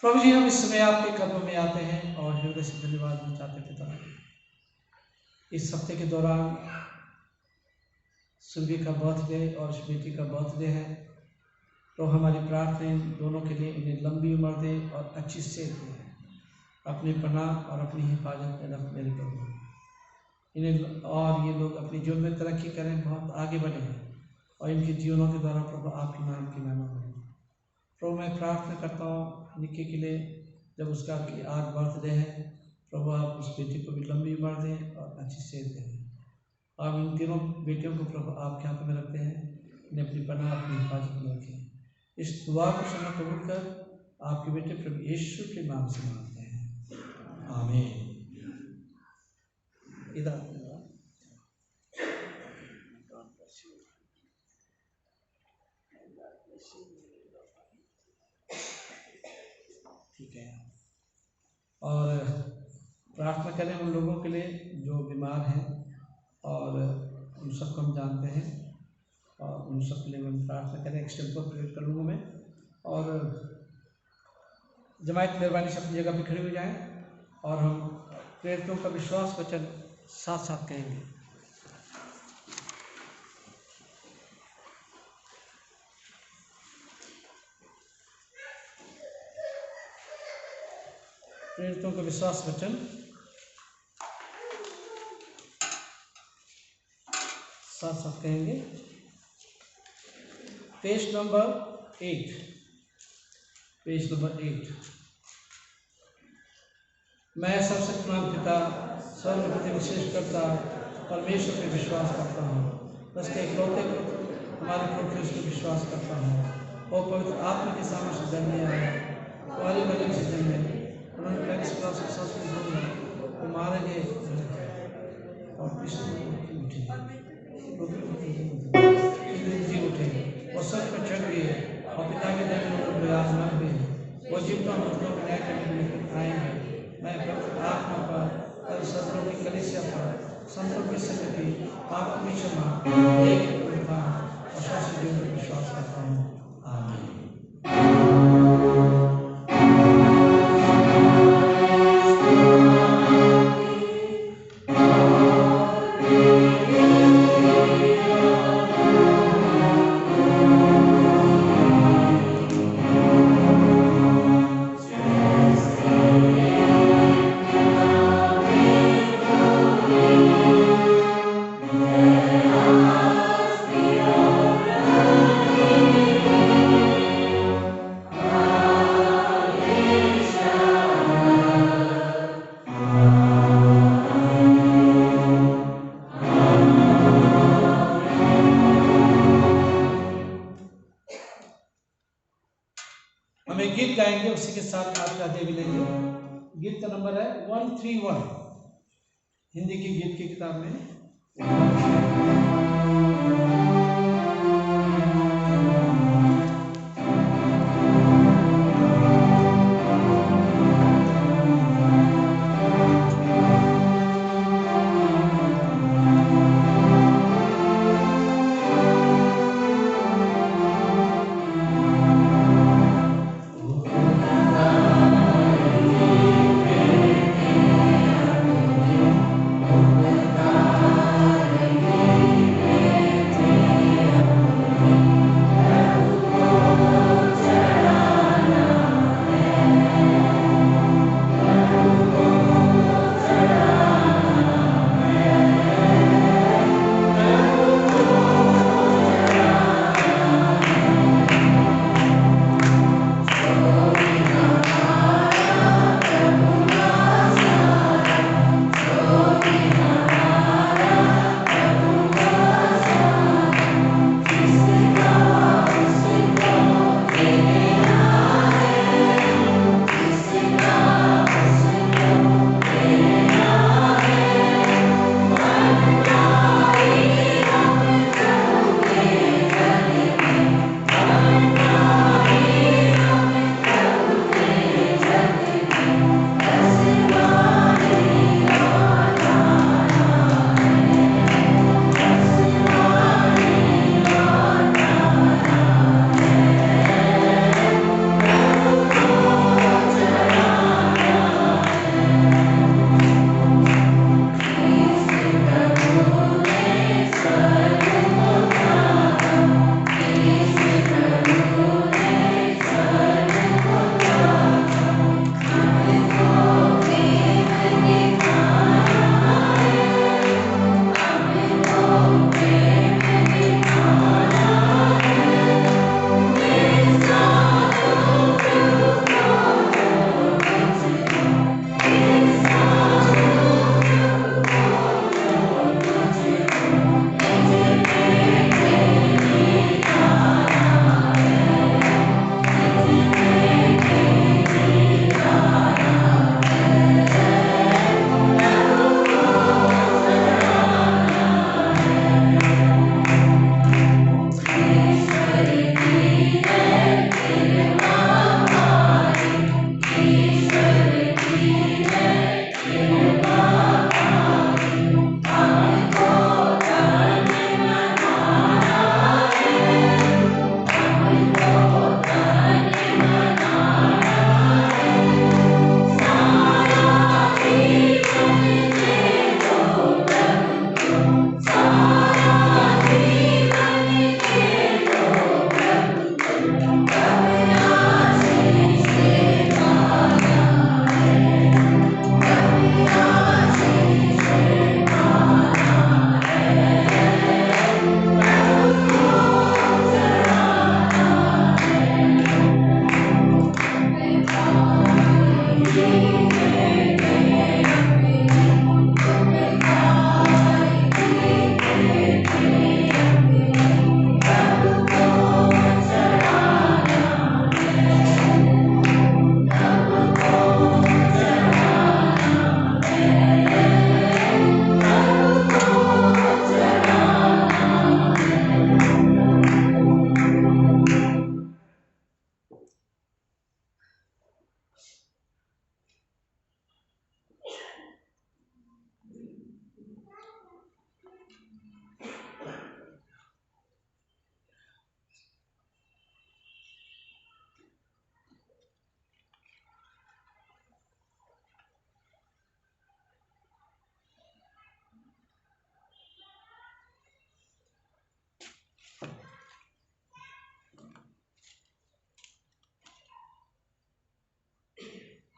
प्रभु जी, हम इस समय आपके कदमों में आते हैं और हृदय से धन्यवाद चाहते पिता। इस हफ्ते के दौरान सुरभि का बर्थडे और इस बेटी का बर्थडे है, तो हमारी प्रार्थना इन दोनों के लिए, इन्हें लंबी उम्र दे और अच्छी सेहत दे, अपने पनाह और अपनी हिफाजत में रख मेरे प्रभु इन्हें, और ये लोग अपने जीवन में तरक्की करें, बहुत आगे बढ़ें, और इनके जीवनों के द्वारा प्रभु आपके नाम की महिमा हो। प्रभु मैं प्रार्थना करता हूँ निक्की के लिए, जब उसका आज बर्थडे है, प्रभु आप उस बेटी को भी लंबी उम्र दें और अच्छी सेहत दें। और इन तीनों बेटियों को प्रभु आपके हाथ में रखते हैं, इन्हें अपनी पनाह, अपनी हिफाजत में रखें। इस दुआ को सुना कबूल कर आपके बेटे प्रभु यीशु के नाम से मांगते हैं, आमीन। इधर ठीक है। और प्रार्थना करें उन लोगों के लिए जो बीमार हैं, और उन सबको हम जानते हैं, और उन सब के लिए हम प्रार्थना करें। एक्सटेम्पोर प्रेयर कर लूँगा मैं, और जमायत मेहरबानी से अपनी जगह पर खड़े हो जाएं, और हम प्रेरितों का विश्वास वचन साथ साथ कहेंगे। प्रेरितों का विश्वास वचन साथ साथ कहेंगे। Page number 8, page number 8। मैं सर्वशक्तिमान पिता सर्वप्रति विशेष करता परमेश्वर पे विश्वास करता हूँ, उसके इकलौते पुत्र हमारे प्रभु यीशु पे विश्वास करता हूँ। वो पवित्र आत्मा के सामने से जन्मे आए, कुंवारी मरियम से जन्मे, उन्होंने पहले से सच में बोला, वो मारे गए और जी उठे, वो सच पर चढ़ गए और पिता के दर में विराजमान हुए। वो जीवता मृतकों को न्याय करने के लिए आएंगे। मैं पवित्र आत्मा पर सदरों की कलीसिया पर संतों की संगति पापों की क्षमा एक पुनरुत्थान और शाश्वत जीवन पर विश्वास करता हूँ। आमीन। गीत गाएंगे, उसी के साथ आप राधे भी लेंगे। गीत का नंबर है 131, हिंदी की गीत की किताब में।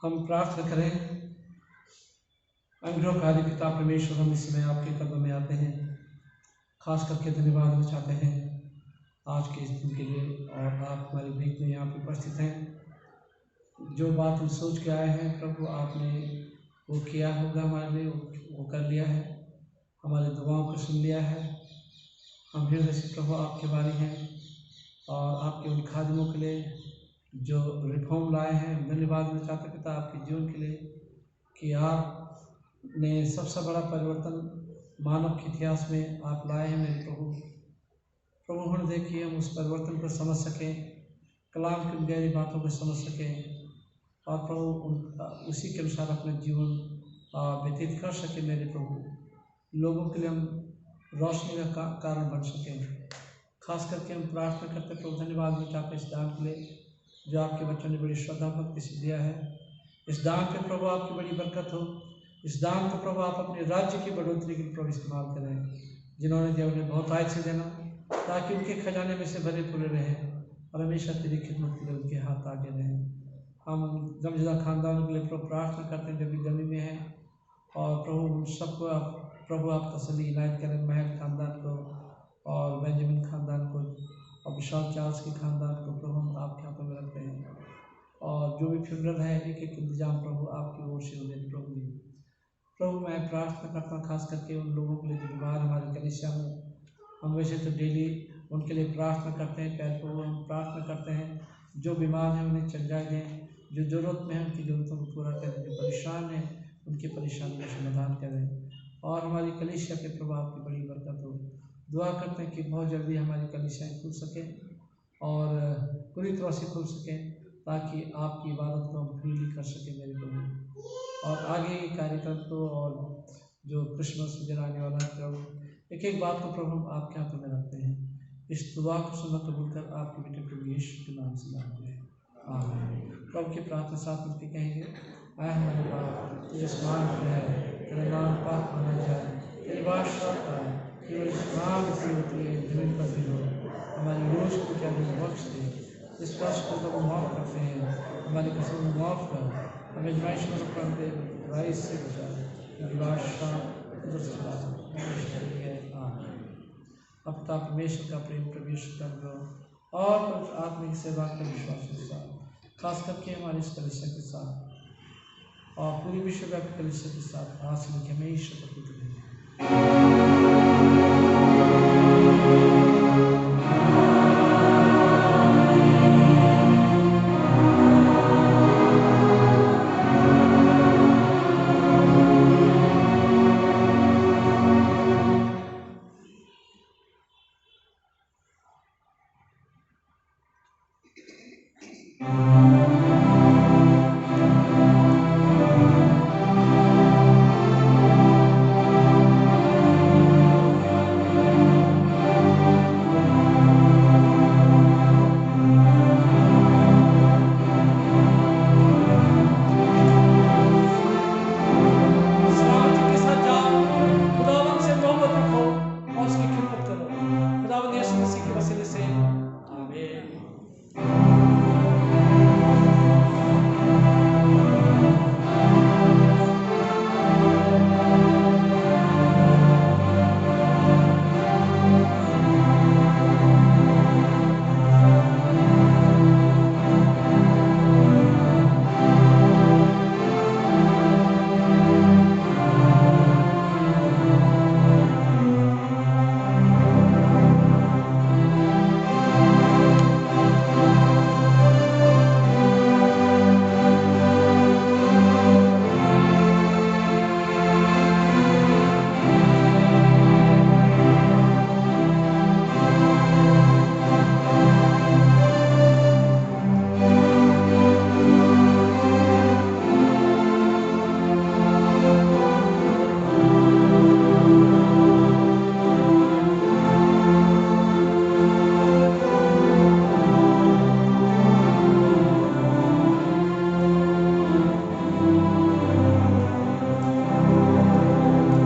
हम प्रार्थना करें। अनुग्रहकारी पिता परमेश्वर, हम इस समय आपके कदमों में आते हैं, खास करके धन्यवाद चाहते हैं आज के इस दिन के लिए। और आप हमारे बीच में यहाँ पर उपस्थित हैं। जो बात हम सोच के आए हैं प्रभु, आपने वो किया होगा हमारे लिए, वो कर लिया है, हमारी दुआओं को सुन लिया है। हम हृदय से प्रभु आपके बारे हैं और आपके उन खादिमों के लिए जो रिफॉर्म लाए हैं, धन्यवाद में चाहते पिता आपके जीवन के लिए कि आपने सबसे बड़ा परिवर्तन मानव के इतिहास में आप लाए हैं मेरे प्रभु। प्रभु हम देखिए हम उस परिवर्तन को समझ सकें, कलाम की गहरी बातों को समझ सकें और प्रभु उसी के अनुसार अपना जीवन व्यतीत कर सकें मेरे प्रभु। लोगों के लिए हम रोशनी का कारण बन सकें। खास करके हम प्रार्थना करते प्रभु, धन्यवाद में चाहते इस दान के लिए जो आपके बच्चों ने बड़ी श्रद्धा भक्ति से दिया है। इस दान पे प्रभु आपकी बड़ी बरकत हो। इस दान को प्रभु आप अपने राज्य की बढ़ोतरी के लिए प्रभु इस्तेमाल करें। जिन्होंने दिया उन्हें बहुत आय से देना, ताकि उनके खजाने में से भरे पूरे रहें और हमेशा तेरी खिदमत के लिए उनके हाथ आगे रहें। हम गमजदा खानदान के लिए प्रभु प्रार्थना करते हैं जो भी गमी में है, और प्रभु उन सबको आप तसल्ली इनायत करें। महल खानदान को और बेंजामिन खानदान को और विशाल चार्ल्स के खानदान को प्रभु हम आपके हाथों में रखते हैं। और जो भी फ्यूनरल है एक एक इंतजाम प्रभु आपकी ओर से उन्हें प्रभु मैं प्रार्थना करता हूँ खास करके उन लोगों के लिए जो बीमार हमारी कलीसिया में। हम वैसे तो डेली उनके लिए प्रार्थना करते हैं, प्यारे प्रभु हम प्रार्थना करते हैं जो बीमार हैं उन्हें चल जाए दें, जो ज़रूरत में है उनकी ज़रूरतों को पूरा करें, जो परेशान हैं उनकी परेशानी का समाधान करें और हमारी कलीसिया के प्रभाव की बड़ी बरकत हो। दुआ करते हैं कि बहुत जल्दी हमारी कलीसियाएँ खुल सकें और पूरी तरह से खुल सकें, ताकि आपकी इबादत को हम फ्रीली कर सकें मेरे प्रभु। और आगे ये कार्यक्रम को और जो क्रिसमस वगैरह आने वाला है प्रभु, एक एक बात को प्रभु हम आपके हाथों में रखते हैं। इस दुआ को सुनना कबूल कर आपके बेटे प्रभु यीशु के नाम से मांगते हैं, आमीन। प्रभु की प्रार्थना साथ मिलकर कहेंगे। आए हमारे बाप तुझे स्मान है, तेरा नाम पाक माना जाए, तेरी बादशाह आए, केवल नाम से होती है जमीन पर भी हो। हमारी रोज को क्या बख्श दे, इस कष्ट को तो माफ़ करते हैं, हमारे कसूर माफ़ कर, हमें आजमाइश में मत दे, बुराई से बचा, तेरी बादशाह है, आमीन। अब पिता परमेश्वर का प्रेम, परमेश्वर का अनुग्रह और पवित्र आत्मा की सेवा के विश्वास के साथ, खास करके हमारे इस कलीसिया के साथ और पूरी विश्वव्यापी कलीसिया के साथ आज से हमेशा